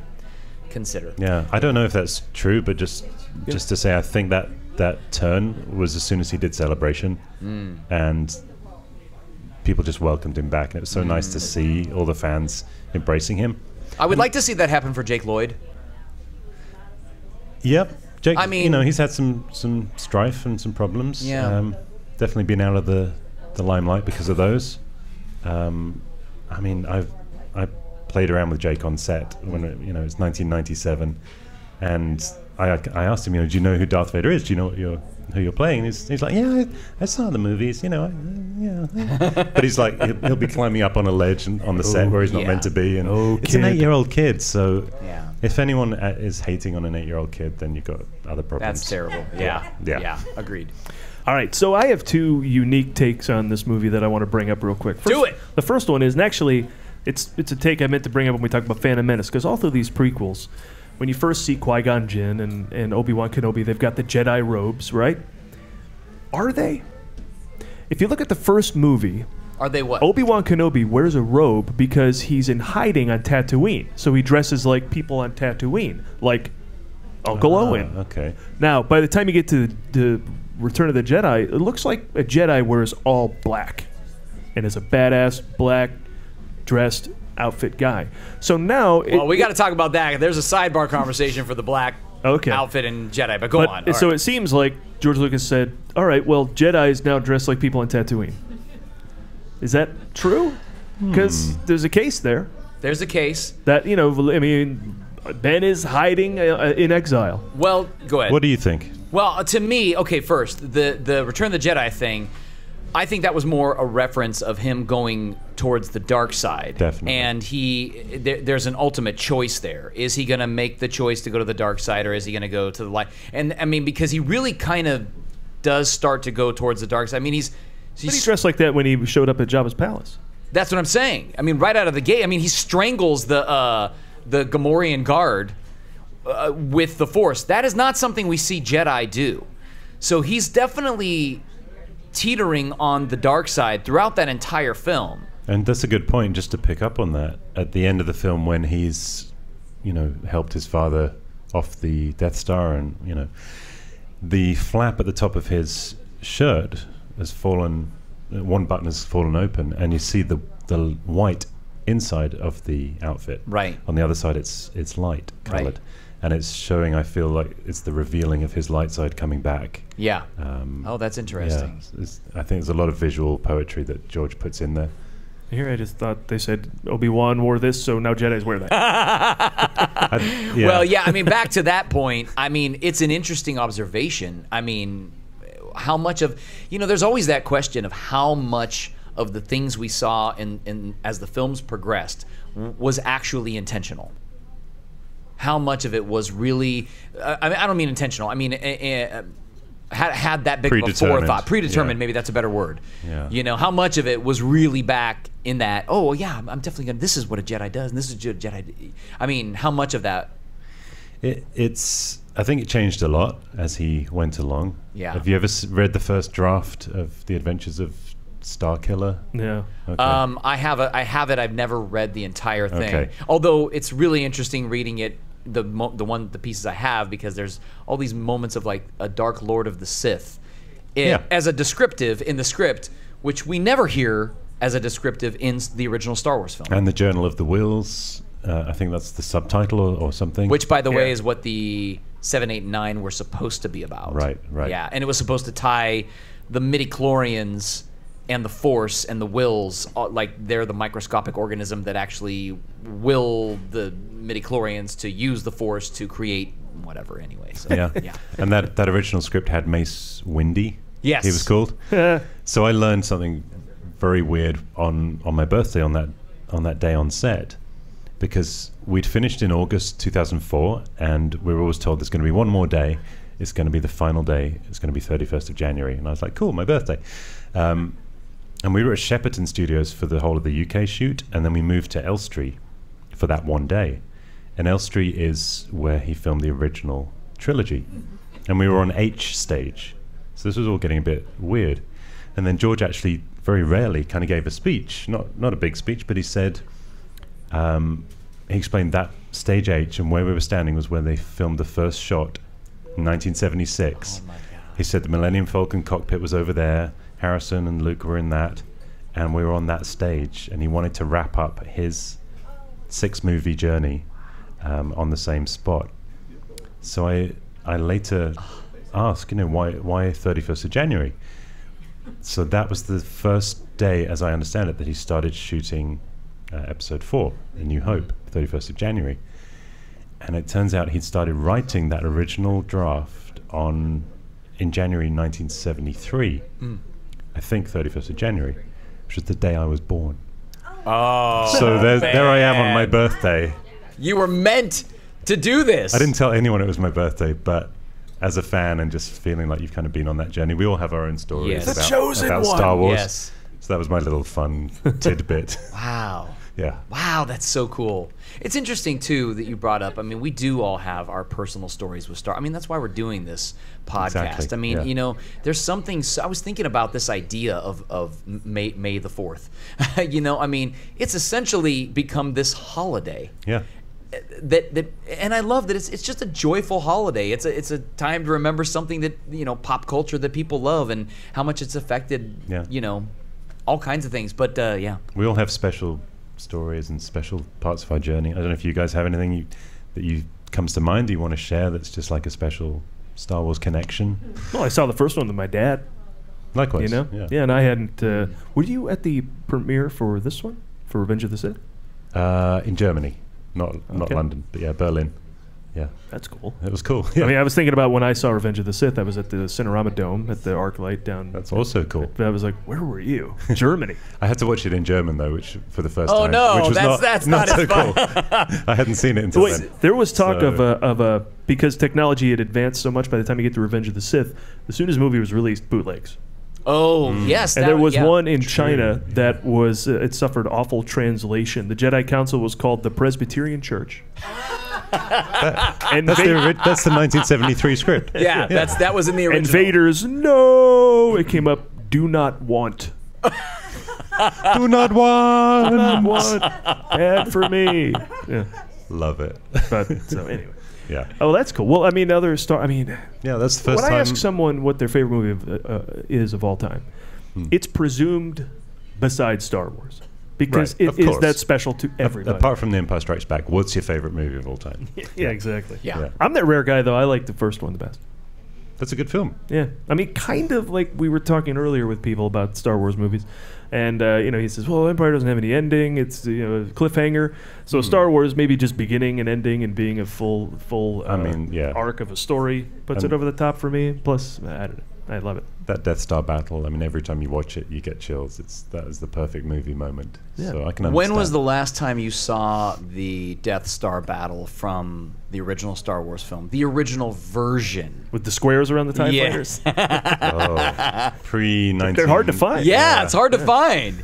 consider. Yeah, I don't know if that's true, but just to say, I think that turn was as soon as he did Celebration, and people just welcomed him back, and it was so nice to see all the fans embracing him. I would like to see that happen for Jake Lloyd. Yep, Jake. I mean, he's had some strife and some problems. Yeah, definitely been out of the limelight because of those. I mean, I played around with Jake on set when it was 1997, and I asked him, do you know who Darth Vader is? Do you know who you're playing? He's like, yeah, I saw the movies, yeah. But he's like, he'll be climbing up on a ledge on the set where he's not meant to be, and it's an 8-year-old kid, so if anyone is hating on an 8-year-old kid, then you've got other problems. That's terrible. Yeah, agreed. All right, so I have 2 unique takes on this movie that I want to bring up real quick. First, do it! The first one is, and actually, it's a take I meant to bring up when we talk about Phantom Menace, because all through these prequels, when you first see Qui-Gon Jinn and Obi-Wan Kenobi, they've got the Jedi robes, right? Are they? If you look at the first movie, are they what? Obi-Wan Kenobi wears a robe because he's in hiding on Tatooine. So he dresses like people on Tatooine, like Uncle Owen. Okay. Now, by the time you get to the Return of the Jedi, it looks like a Jedi wears all black and is a badass black dressed outfit guy. So now, we got to talk about that. There's a sidebar conversation for the black outfit and Jedi, but go on. So it seems like George Lucas said, "All right, well, Jedi's now dressed like people on Tatooine." Is that true? Because there's a case there. There's a case that I mean, Ben is hiding in exile. Well, go ahead. What do you think? Well, to me, okay, first the Return of the Jedi thing. I think that was more a reference of him going towards the dark side. Definitely. And there's an ultimate choice there. Is he going to make the choice to go to the dark side, or is he going to go to the light? And I mean, because he really kind of does start to go towards the dark side. I mean, he's dressed like that when he showed up at Jabba's palace. That's what I'm saying. I mean, right out of the gate. I mean, he strangles the Gamorrean guard with the Force. That is not something we see Jedi do. So he's definitely teetering on the dark side throughout that entire film. And that's a good point, just to pick up on that. At the end of the film, when he's, helped his father off the Death Star, and, the flap at the top of his shirt has fallen, one button has fallen open, and you see the white inside of the outfit. Right. On the other side, it's light colored. Right. And it's showing, I feel like it's the revealing of his light side coming back. Yeah. Oh, that's interesting. Yeah, I think there's a lot of visual poetry that George puts in there. Here, I just thought they said Obi-Wan wore this, so now Jedis wear that. Yeah. Well, yeah, I mean, back to that point, I mean, it's an interesting observation. I mean, how much of, there's always that question of how much of the things we saw in as the films progressed was actually intentional. How much of it was really, I mean, I don't mean intentional. I mean, had that big of a forethought. Predetermined, maybe that's a better word. Yeah. How much of it was really back in that, oh, yeah, I'm definitely going to, this is what a Jedi does, and this is what a Jedi, I mean, how much of that? I think it changed a lot as he went along. Yeah. Have you ever read the first draft of The Adventures of Starkiller? Yeah. Okay. I have it. I've never read the entire thing. Okay. Although it's really interesting reading it, the pieces I have, because there's all these moments of like a Dark Lord of the Sith as a descriptive in the script, which we never hear as a descriptive in the original Star Wars film. And the Journal of the Whills, I think that's the subtitle or something. Which, by the way, is what the 7, 8, and 9 were supposed to be about. Right. Yeah, and it was supposed to tie the midichlorians and the Force and the Wills, like they're the microscopic organism that actually will the midichlorians to use the Force to create whatever. Anyway, so, yeah. And that original script had Mace Windy. Yes, he was called. So I learned something very weird on my birthday on that day on set, because we'd finished in August 2004, and we were always told there's going to be one more day. It's going to be the final day. It's going to be 31st of January, and I was like, cool, my birthday. And we were at Shepperton Studios for the whole of the UK shoot, and then we moved to Elstree for that one day. And Elstree is where he filmed the original trilogy. And we were on H stage. So this was all getting a bit weird. And then George actually very rarely kind of gave a speech. Not a big speech, but he said, he explained that stage H and where we were standing was where they filmed the first shot in 1976. Oh my God. He said the Millennium Falcon cockpit was over there. Harrison and Luke were in that, and we were on that stage, and he wanted to wrap up his 6-movie journey on the same spot. So I later asked, why 31st of January? So that was the first day, as I understand it, that he started shooting episode 4, A New Hope, 31st of January. And it turns out he'd started writing that original draft in January 1973. I think 31st of January, which was the day I was born. Oh, so there I am on my birthday. You were meant to do this. I didn't tell anyone it was my birthday, but as a fan and just feeling like you've kind of been on that journey, we all have our own stories about Star Wars. Yes. So that was my little fun tidbit. Wow. Yeah. Wow, that's so cool. It's interesting, too, that you brought up. I mean, we do all have our personal stories with Star. I mean, that's why we're doing this podcast. Exactly. I mean, there's something. I was thinking about this idea of May the 4th. I mean, it's essentially become this holiday. Yeah. And I love that it's just a joyful holiday. It's a time to remember something that pop culture that people love and how much it's affected. All kinds of things. But yeah, we all have special stories and special parts of our journey. I don't know if you guys have anything that comes to mind. Do you want to share that's just like a special Star Wars connection? Well, I saw the first one with my dad. Likewise. Yeah, and I hadn't. Were you at the premiere for this one, for Revenge of the Sith? In Germany, not London, but yeah, Berlin. Yeah, that's cool. It was cool. Yeah. I mean, I was thinking about when I saw Revenge of the Sith. I was at the Cinerama Dome at the ArcLight down. That's also cool. I was like, where were you? Germany. I had to watch it in German though, which for the first time. Oh no, which was that's not so as fun. cool. I hadn't seen it until then. There was talk of a because technology had advanced so much by the time you get to Revenge of the Sith. As soon as the movie was released, bootlegs. Oh yes, and there was one in China that was it suffered awful translation. The Jedi Council was called the Presbyterian Church. That's the 1973 script. Yeah, that was in the original. And Vader's no, it came up. Do not want. Do not want. Do not want. Bad for me. Yeah. Love it. But so anyway. Yeah. Oh, that's cool. Well, I mean, yeah, that's the first time. When I ask someone what their favorite movie is of all time, it's presumed besides Star Wars. Because it is that special to everybody. Apart from The Empire Strikes Back, what's your favorite movie of all time? Yeah, exactly. Yeah. I'm that rare guy, though. I like the first one the best. That's a good film. Yeah. I mean, kind of like we were talking earlier with people about Star Wars movies. And, he says, well, Empire doesn't have any ending. It's, a cliffhanger. So Star Wars maybe just beginning and ending and being a full arc of a story puts it over the top for me. Plus, I love it. That Death Star battle, I mean, every time you watch it, you get chills. That is the perfect movie moment. Yeah. So I can understand. When was the last time you saw the Death Star battle from the original Star Wars film? The original version. With the squares around the TIE fighters? Pre-19... They're hard to find. Yeah, it's hard to find.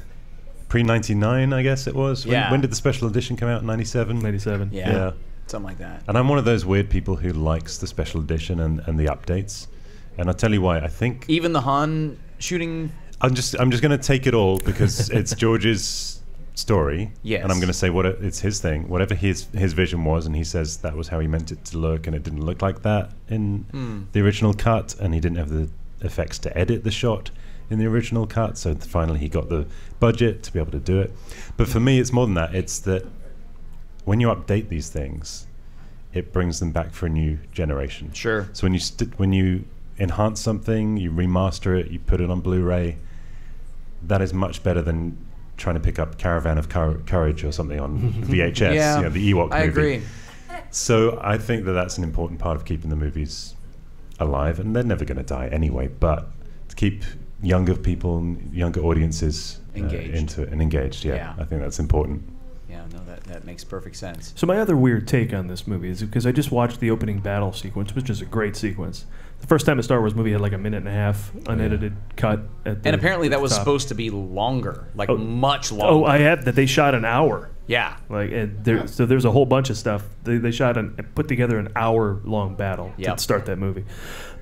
Pre-99, I guess it was. When did the special edition come out? 97? 97. Yeah. Something like that. And I'm one of those weird people who likes the special edition and the updates. And I'll tell you why. I think even the Han shooting. I'm just going to take it all because it's George's story. Yes. And I'm going to say it's his thing. Whatever his vision was, and he says that was how he meant it to look, and it didn't look like that in the original cut, and he didn't have the effects to edit the shot in the original cut. So finally, he got the budget to be able to do it. But for me, it's more than that. It's that when you update these things, it brings them back for a new generation. Sure. So when you enhance something, you remaster it, you put it on Blu-ray, that is much better than trying to pick up Caravan of Courage or something on VHS, Yeah, the Ewok movie. I agree. So I think that's an important part of keeping the movies alive, and they're never going to die anyway, but to keep younger people, younger audiences engaged. Into it and engaged, I think that's important. Yeah, no, that makes perfect sense. So my other weird take on this movie is because I just watched the opening battle sequence, which is a great sequence. The first time a Star Wars movie had like a minute and a half unedited cut. And apparently that was supposed to be longer, much longer. Oh, I have that. They shot an hour. Yeah. So there's a whole bunch of stuff. They shot and put together an hour-long battle to start that movie.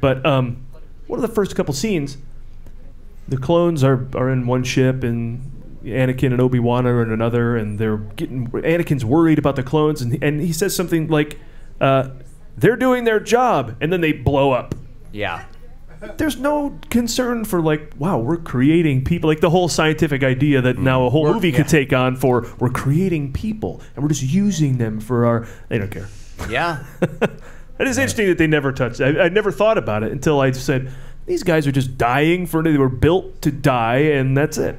But one of the first couple scenes, the clones are in one ship and Anakin and Obi-Wan are in another, and Anakin's worried about the clones, and he says something like, they're doing their job, and then they blow up. Yeah. There's no concern for wow, we're creating people, like the whole scientific idea that now a whole movie could take on for we're creating people, and we're just using them for they don't care. Yeah. It is interesting that they never touched it. I never thought about it until I said, these guys are just dying they were built to die, and that's it.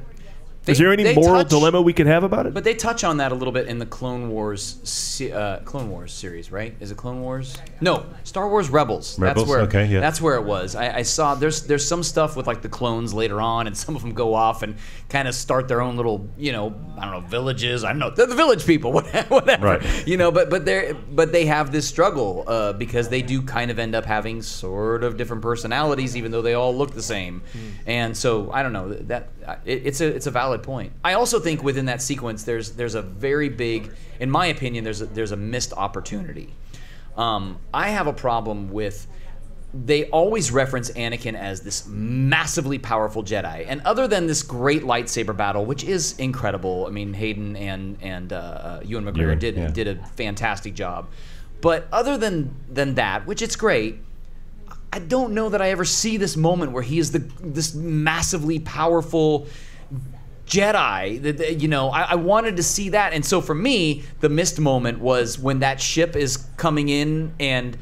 Is there any moral dilemma we could have about it? But they touch on that a little bit in the Clone Wars series, right? Is it Clone Wars? No, Star Wars Rebels. Rebels, That's where it was. I saw there's some stuff with the clones later on, and some of them go off and kind of start their own little, I don't know, villages. I don't know, they're the village people, whatever. Right. But they have this struggle because they do kind of end up having sort of different personalities, even though they all look the same. And so I don't know that it's a valid point. I also think within that sequence, there's a very big, in my opinion, there's a missed opportunity. I have a problem with, they always reference Anakin as this massively powerful Jedi, and other than this great lightsaber battle, which is incredible, I mean Hayden and Ewan McGregor did a fantastic job, but other than that, which it's great, I don't know that I ever see this moment where he is this massively powerful Jedi. I wanted to see that, and so for me, the missed moment was when that ship is coming in and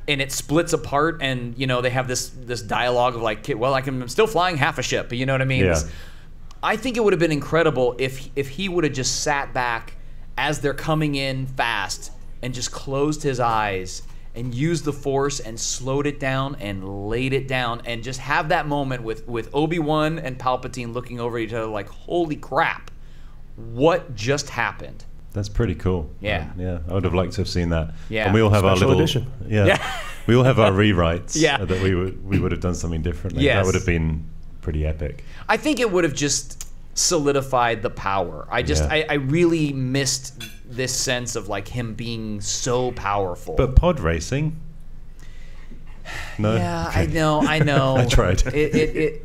it splits apart, and they have this dialogue of I'm still flying half a ship. You know what I mean? Yeah. I think it would have been incredible if he would have just sat back as they're coming in fast and just closed his eyes and used the Force and slowed it down and laid it down, and just have that moment with Obi-Wan and Palpatine looking over each other like, holy crap, what just happened? That's pretty cool. Yeah. Yeah, I would have liked to have seen that. Yeah. And we all have Special our little edition. Yeah. We all have our rewrites. Yeah. That we would have done something differently. Yes. That would have been pretty epic. I think it would have just solidified the power. I really missed this sense of like him being so powerful. But pod racing. No. Yeah, Okay. I know. I tried.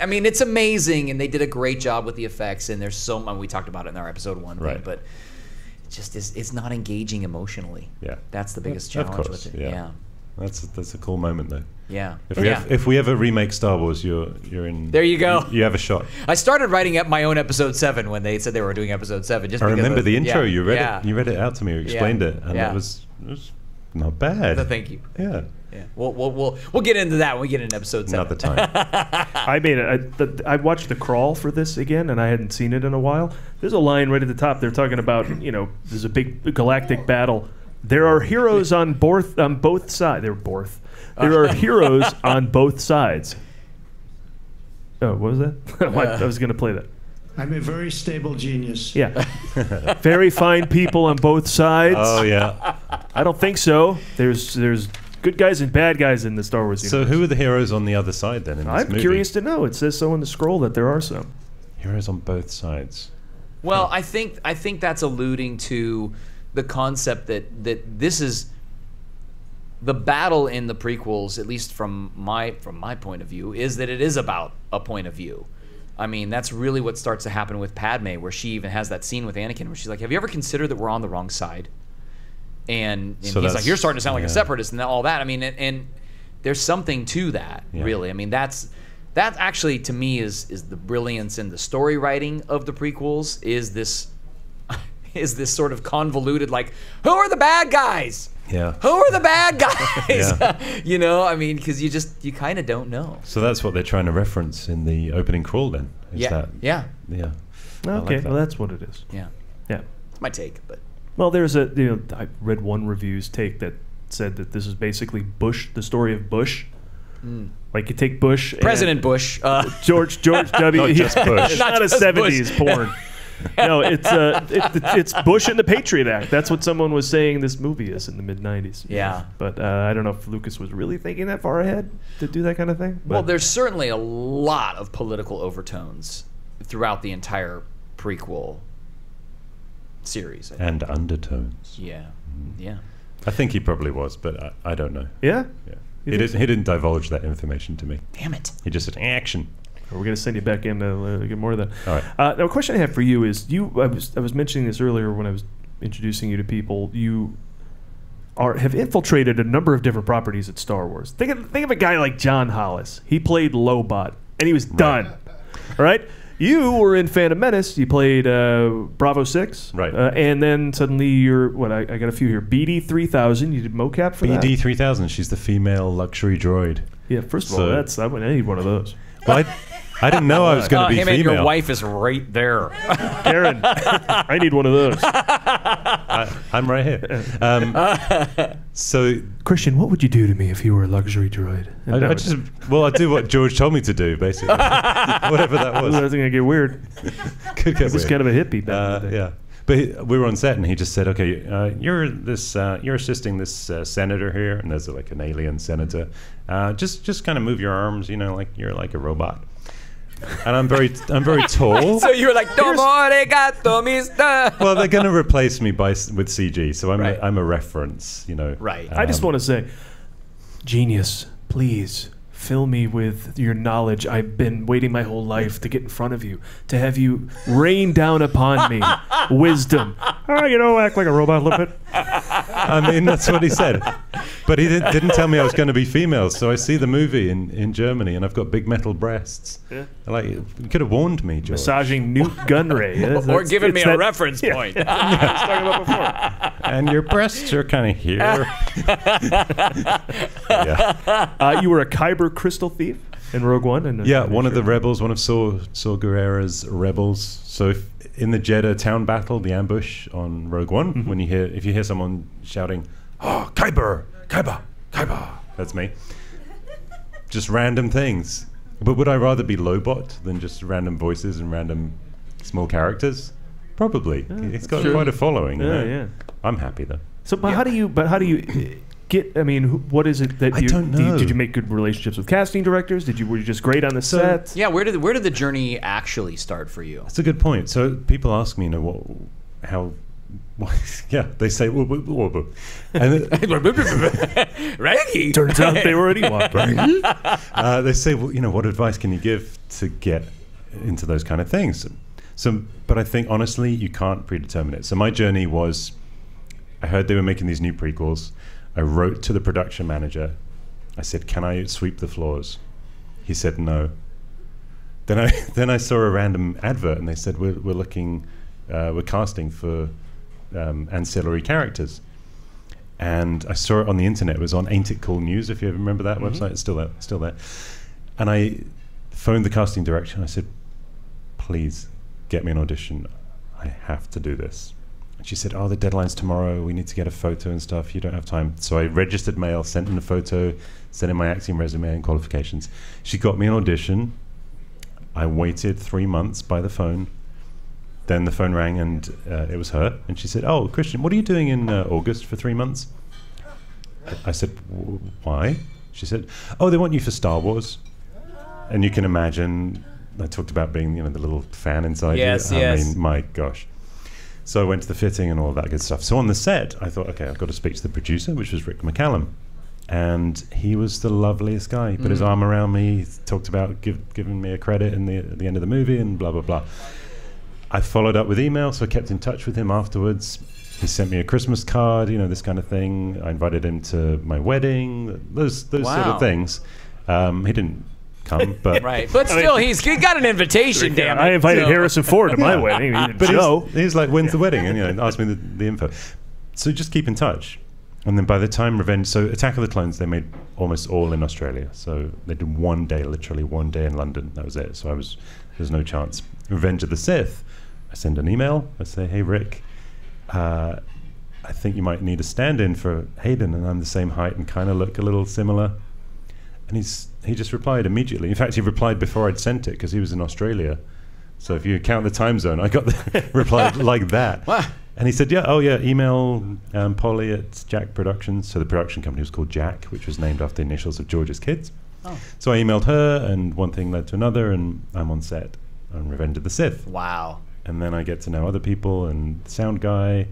I mean, it's amazing, and they did a great job with the effects. And there's so much. We talked about it in our episode 1 thing, but it just it's not engaging emotionally. Yeah, that's the biggest Of challenge course, with it. yeah. That's a cool moment though. Yeah. If we ever remake Star Wars, you're in. There you go. You have a shot. I started writing up my own episode 7 when they said they were doing episode 7. Just I because remember the intro. Yeah, You read yeah. it. You read it out to me. You explained it, and it was not bad. So thank you. Yeah. Yeah. We'll get into that when we get into episode 7. Another time. I watched The Crawl for this again, and I hadn't seen it in a while. There's a line right at the top. They're talking about, there's a big galactic battle. There are heroes on both sides. There are heroes on both sides. Oh, what was that? I was going to play that. I'm a very stable genius. Yeah. Very fine people on both sides. Oh, yeah. I don't think so. There's good guys and bad guys in the Star Wars universe. So who are the heroes on the other side then in this I'm movie? curious to know. It says so in the scroll that there are some. Heroes on both sides. Well, I think that's alluding to the concept that this is the battle in the prequels, at least from my point of view, is that it is about a point of view. I mean, that's really what starts to happen with Padme, where she even has that scene with Anakin where she's like, have you ever considered that we're on the wrong side? And So he's like, you're starting to sound like a yeah. separatist and all that. I mean, and there's something to that, really. I mean, that actually, to me, is the brilliance in the story writing of the prequels, is this sort of convoluted, like, who are the bad guys? Yeah. Who are the bad guys? Yeah. I mean, because you kind of don't know. So that's what they're trying to reference in the opening crawl then? Is Yeah. That, Yeah. Yeah. I Okay, like that. well, that's what it is. Yeah. Yeah. It's my take, but. Well, there's I read one review's take that said that this is basically Bush, the story of Bush. Like you take Bush, President Bush, George W. Not just Bush. Not a just 70s porn. No, it's Bush and the Patriot Act. That's what someone was saying this movie is in the mid-90s. Yeah. But I don't know if Lucas was really thinking that far ahead to do that kind of thing. Well, But there's certainly a lot of political overtones throughout the entire prequel series. I think. And undertones. Yeah. Yeah. I think he probably was, but I don't know. yeah? Yeah. You He think didn't divulge that information to me. Damn it. He just said, action. We're going to send you back in to get more of that. All right. Now, a question I have for you is, I was mentioning this earlier when I was introducing you to people. You have infiltrated a number of different properties at Star Wars. Think of a guy like John Hollis. He played Lobot, and he was done. All right? You were in Phantom Menace. You played Bravo 6. Right. And then suddenly you're, I got a few here. BD 3000. You did mocap for that? BD 3000. She's the female luxury droid. Yeah, first of all, I need one of those. Well, I didn't know I was going to be hey man, female. your wife is right there. Karen, I need one of those. I'm right here. So, Christian, what would you do to me if you were a luxury droid? I do what George told me to do, basically. Whatever that was. That's going to get weird. Could get He's weird. kind of a hippie back in the day. Yeah. But we were on set, and he just said, "Okay, you're assisting this senator here, and there's like an alien senator. Just kind of move your arms, like you're like a robot." And I'm very tall. So you were like, "Domo arigato, mister." Well, they're going to replace me with CG, so I'm a reference, Right. I just want to say, genius, please fill me with your knowledge. I've been waiting my whole life to get in front of you, to have you rain down upon me wisdom. Act like a robot a little bit. I mean, that's what he said. But he didn't tell me I was going to be female, so I see the movie in Germany, and I've got big metal breasts. Yeah. Like, you could have warned me, George. Massaging Newt Gunray. Or giving me a reference point. I was talking about before. And your breasts are kind of here. Yeah. You were a Kyber crystal thief in Rogue One. And One of the rebels, one of Saw Gerrera's rebels. So in the Jeddah town battle, the ambush on Rogue One, if you hear someone shouting, "Oh, Kyber, Kyber, That's me. Just random things. But would I rather be Lobot than just random voices and random small characters? Probably. It's got quite a following. Yeah. I'm happy though. So, but how do you get? I mean, what is it that I don't know. Did you make good relationships with casting directors? Were you just great on the set? Yeah, where did the journey actually start for you? That's a good point. So people ask me, how. Yeah, they say, and Raggy. Turns out they were anyone. They say, well, what advice can you give to get into those kind of things? So, but I think honestly, you can't predetermine it. So my journey was, I heard they were making these new prequels. I wrote to the production manager. I said, "Can I sweep the floors?" He said, "No." Then I saw a random advert, and they said, "We're looking, we're casting for." Ancillary characters, and I saw it on the internet. It was on Ain't It Cool News, if you remember that website. It's still there. And I phoned the casting director and I said, "Please get me an audition. I have to do this." And she said, "Oh, the deadline's tomorrow. We need to get a photo and stuff. You don't have time." So I registered mail, sent in a photo, sent in my acting resume and qualifications. She got me an audition. I waited 3 months by the phone. Then the phone rang and it was her. And she said, "Oh, Christian, what are you doing in August for 3 months?" I said, "Why?" She said, "Oh, they want you for Star Wars." And you can imagine, I talked about being, the little fan inside you. Yes. I mean, my gosh. So I went to the fitting and all that good stuff. So on the set, I thought, okay, I've got to speak to the producer, which was Rick McCallum. And he was the loveliest guy. He put his arm around me, talked about giving me a credit at the end of the movie and blah, blah, blah. I followed up with email, so I kept in touch with him afterwards. He sent me a Christmas card, this kind of thing. I invited him to my wedding, those sort of things. He didn't come, but right. But still, he got an invitation. Damn it! I invited Harrison Ford to my wedding. He didn't show. He's like, "When's the wedding?" And asked me the info. So just keep in touch. And then by the time Attack of the Clones, they made almost all in Australia. So they did literally one day in London. That was it. So there's no chance. Revenge of the Sith. I send an email. I say, "Hey, Rick, I think you might need a stand-in for Hayden, and I'm the same height and kind of look a little similar." And he just replied immediately. In fact, he replied before I'd sent it because he was in Australia. So if you count the time zone, I got the reply like that. Wow. And he said, email Polly at Jack Productions. So the production company was called Jack, which was named after the initials of George's kids. Oh. So I emailed her, and one thing led to another, and I'm on set on Revenge of the Sith. Wow. And then I get to know other people and the sound guy.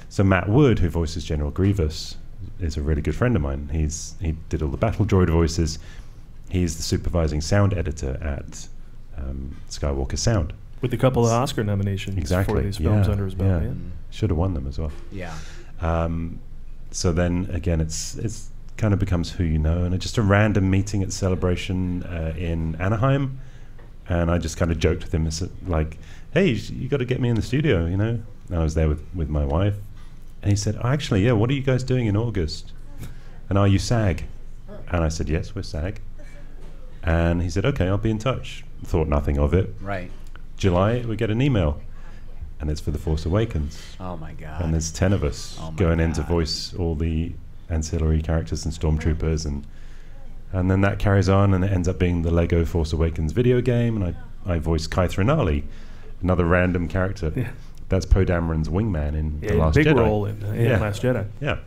So Matt Wood, who voices General Grievous, is a really good friend of mine. He did all the battle droid voices. He's the supervising sound editor at Skywalker Sound. With a couple of Oscar nominations for these films under his belt. Yeah. Should have won them as well. Yeah. So then again, it's kind of becomes who you know. And just a random meeting at Celebration in Anaheim. And I just kind of joked with him, like, "Hey, you got to get me in the studio, And I was there with my wife. And he said, "Oh, actually, yeah, what are you guys doing in August? And are you SAG?" And I said, "Yes, we're SAG." And he said, "Okay, I'll be in touch." Thought nothing of it. Right. July, we get an email. And it's for The Force Awakens. Oh, my God. And there's 10 of us going in to voice all the ancillary characters and stormtroopers. And then that carries on, and it ends up being the Lego Force Awakens video game. And I voice Kythra Nali, another random character. Yeah. That's Poe Dameron's wingman in The Last Jedi. Big role in Last Jedi. Yeah.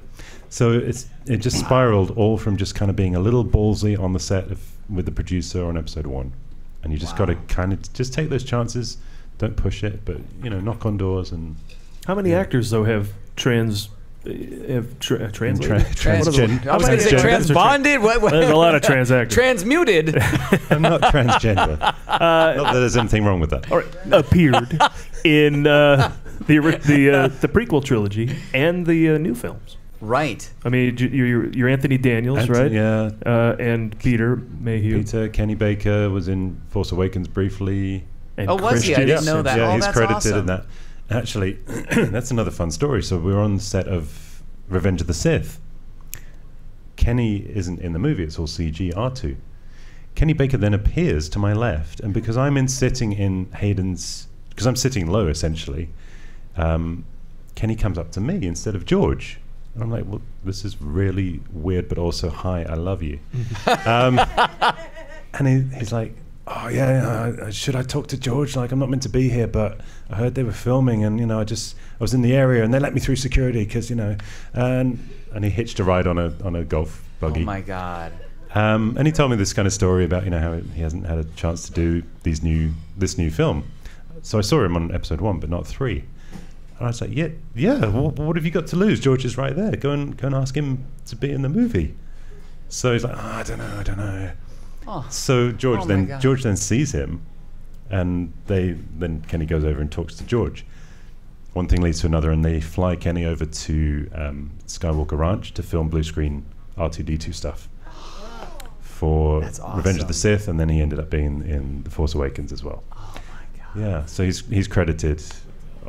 So it just spiraled all from just kind of being a little ballsy on the set with the producer on episode 1. And you just got to kind of just take those chances. Don't push it, but, knock on doors. And how many actors, though, have translated? I was going to say transbonded. There's a lot of trans actors. Transmuted. I'm not transgender. Not that there's anything wrong with that. Or appeared in the prequel trilogy and the new films. Right. I mean, you're Anthony Daniels, right? Yeah. And Peter Mayhew. Kenny Baker was in Force Awakens briefly. And was he? I didn't know that. Yeah, he's that's credited awesome. in that. Actually, that's another fun story. So we were on the set of Revenge of the Sith. Kenny isn't in the movie. It's all CG R2. Kenny Baker then appears to my left. And because I'm sitting in Hayden's... Because I'm sitting low, essentially, Kenny comes up to me instead of George. And I'm like, well, this is really weird, but also, hi, I love you. And he's like, oh yeah, should I talk to George? Like, I'm not meant to be here, but I heard they were filming, and I was in the area, and they let me through security because and he hitched a ride on a golf buggy. Oh my God. And he told me this kind of story about how he hasn't had a chance to do this new film. So I saw him on episode 1, but not 3. And I was like, yeah. Well, what have you got to lose? George is right there. Go and ask him to be in the movie. So he's like, I don't know. Oh. So George then sees him, and then Kenny goes over and talks to George. One thing leads to another, and they fly Kenny over to Skywalker Ranch to film blue screen R2-D2 stuff for Revenge of the Sith, and then he ended up being in The Force Awakens as well. Oh my God. Yeah, so he's credited,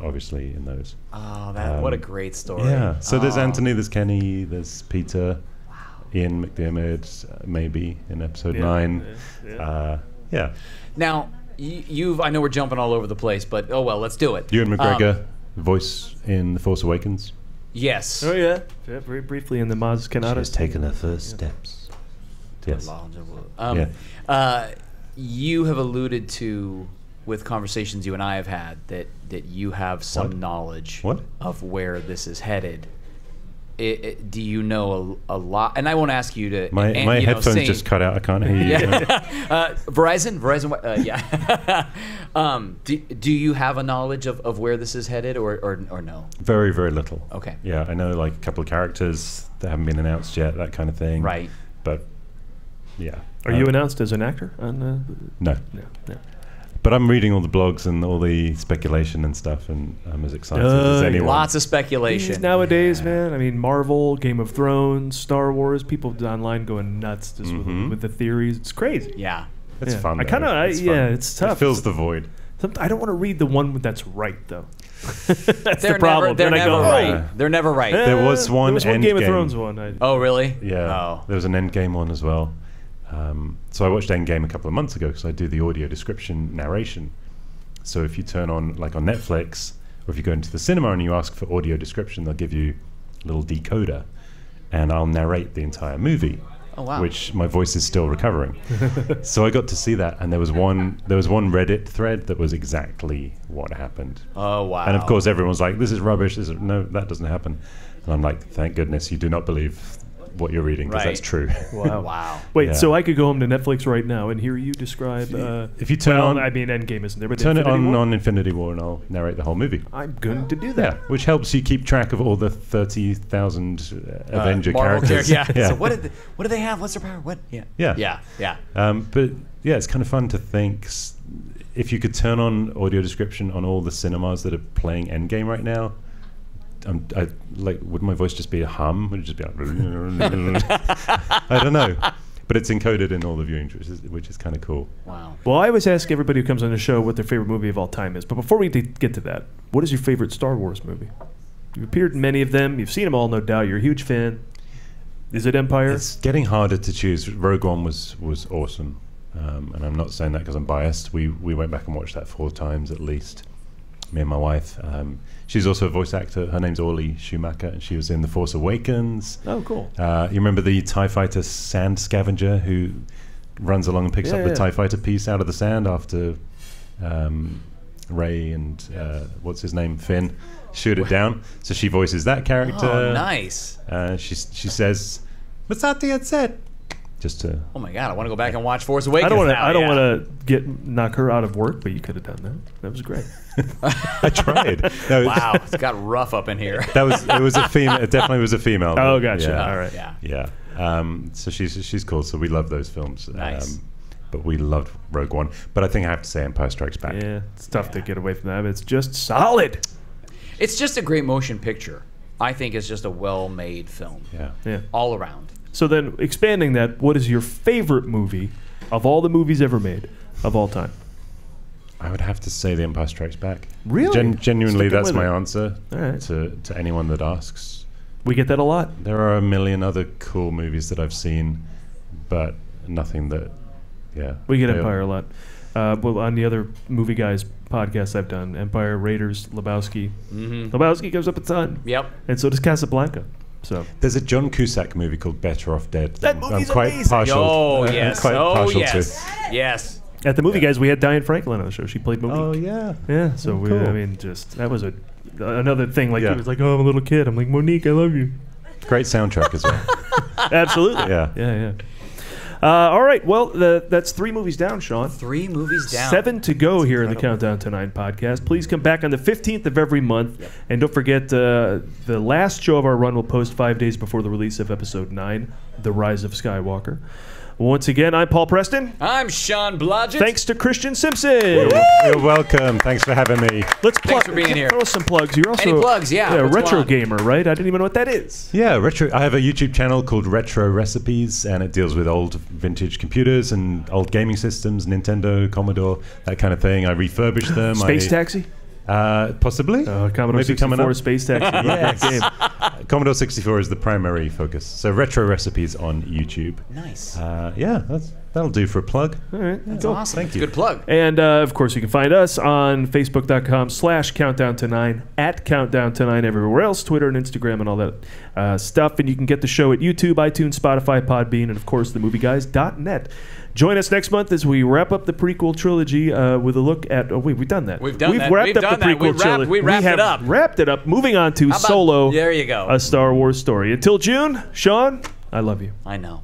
obviously, in those. Oh, what a great story. Yeah, so there's Anthony, there's Kenny, there's Peter. Ian McDiarmid, maybe in episode 9. Yeah. Now, I know we're jumping all over the place, but oh well, let's do it. Ewan McGregor, voice in The Force Awakens. Yes. Oh yeah. Very briefly in the Maz Kanata. She's taken her first steps. Yes. You have alluded to, with conversations you and I have had, that you have some knowledge of where this is headed. Do you know a lot? And I won't ask you to. My headphones just cut out. I can't hear you. Verizon. Yeah. Do you have a knowledge of where this is headed, or no? Very, very little. Okay. Yeah, I know like a couple of characters that haven't been announced yet, that kind of thing. Right. But yeah. Are you announced as an actor on? No. But I'm reading all the blogs and all the speculation and stuff, and I'm as excited as anyone. Lots of speculation. Nowadays, man, I mean, Marvel, Game of Thrones, Star Wars, people online going nuts just with the theories. It's crazy. Yeah. It's fun. It's tough. It fills the void. I don't want to read the one that's right, though. That's the problem. They're never right. They're never right. There was one Game of Thrones one. Oh, really? Yeah. Oh. There was an Endgame one as well. So I watched Endgame a couple of months ago because I do the audio description narration. So if you turn on, like on Netflix, or if you go into the cinema and you ask for audio description, they'll give you a little decoder, and I'll narrate the entire movie. Oh, wow. Which my voice is still recovering. So I got to see that, and there was one Reddit thread that was exactly what happened. Oh, wow. And of course everyone's like, this is rubbish. No, that doesn't happen. And I'm like, thank goodness you do not believe what you're reading, because that's true. Wow. Wow. Wait, so I could go home to Netflix right now and hear you describe... if you turn on... I mean, Endgame isn't there, but turn it on Infinity War and I'll narrate the whole movie. I'm going to do that. Yeah, which helps you keep track of all the 30,000 Avenger characters. Yeah. So what do they have? What's their power? What? Yeah. But yeah, it's kind of fun to think if you could turn on audio description on all the cinemas that are playing Endgame right now. Would my voice just be a hum? Would it just be like, I don't know. But it's encoded in all the viewings, which is kind of cool. Wow. Well, I always ask everybody who comes on the show what their favorite movie of all time is. But before we get to that, what is your favorite Star Wars movie? You've appeared in many of them. You've seen them all, no doubt. You're a huge fan. Is it Empire? It's getting harder to choose. Rogue One was awesome. And I'm not saying that because I'm biased. We went back and watched that 4 times at least. Me and my wife. She's also a voice actor. Her name's Orly Schumacher, and she was in The Force Awakens. Oh, cool. You remember the TIE fighter sand scavenger who runs along and picks up the TIE fighter piece out of the sand after Rey and what's his name, Finn, shoot it down. So she voices that character. Oh, nice. She says, "Masati had said." Just to. Oh my God! I want to go back and watch Force Awakens. I don't want to knock her out of work, but you could have done that. That was great. I tried. No, wow, it's got rough up in here. It was a female. It definitely was a female. Oh, gotcha. Yeah. All right. Yeah. So she's cool. So we love those films. Nice. But we loved Rogue One. But I think I have to say Empire Strikes Back. Yeah, it's tough to get away from that. It's just solid. It's just a great motion picture. I think it's just a well-made film. Yeah. All around. So then, expanding that, what is your favorite movie of all the movies ever made of all time? I would have to say The Empire Strikes Back. Really? Genuinely, that's my answer right. to anyone that asks. We get that a lot. There are a million other cool movies that I've seen, but nothing that, We get Empire a lot. Well, on the other movie guys podcasts I've done, Empire, Raiders, Lebowski. Mm-hmm. Lebowski comes up a ton. Yep. And so does Casablanca. So there's a John Cusack movie called Better Off Dead. That movie's I'm quite amazing. partial. Oh yes. Quite Oh partial yes. to. Yes. At the movie guys, we had Diane Franklin on the show. She played Monique. Oh yeah. Yeah. So cool. I mean, just that was another thing. Like he was like, "Oh, I'm a little kid." I'm like, "Monique, I love you." Great soundtrack as well. Absolutely. Yeah. All right. Well, that's 3 movies down, Sean. 3 movies down. 7 to go here in the Countdown to 9 podcast. Please come back on the 15th of every month. Yep. And don't forget, the last show of our run will post 5 days before the release of Episode 9, The Rise of Skywalker. Once again, I'm Paul Preston. I'm Sean Blodgett. Thanks to Christian Simpson. You're welcome. Thanks for having me. Let's Thanks for being here. Throw us some plugs. You're also Any plugs? Yeah. retro gamer, right? I didn't even know what that is. Yeah, retro. I have a YouTube channel called Retro Recipes, and it deals with old vintage computers and old gaming systems, Nintendo, Commodore, that kind of thing. I refurbish them. Space Taxi? Possibly. Commodore Maybe 64 coming up. Space Taxi. Yes. Game. Commodore 64 is the primary focus. So Retro Recipes on YouTube. Nice. Yeah, that'll do for a plug. All right. That's awesome. Thank you. Good plug. And, of course, you can find us on Facebook.com/CountdownTo9, at CountdownTo9 everywhere else, Twitter and Instagram and all that stuff. And you can get the show at YouTube, iTunes, Spotify, Podbean, and, of course, themovieguys.net. Join us next month as we wrap up the prequel trilogy with a look at... Oh, wait, we've done that. We've done that. Wrapped We've up done the that. prequel trilogy. We wrapped it up. Wrapped it up. Moving on to Solo. There you go. A Star Wars story. Until June, Sean, I love you. I know.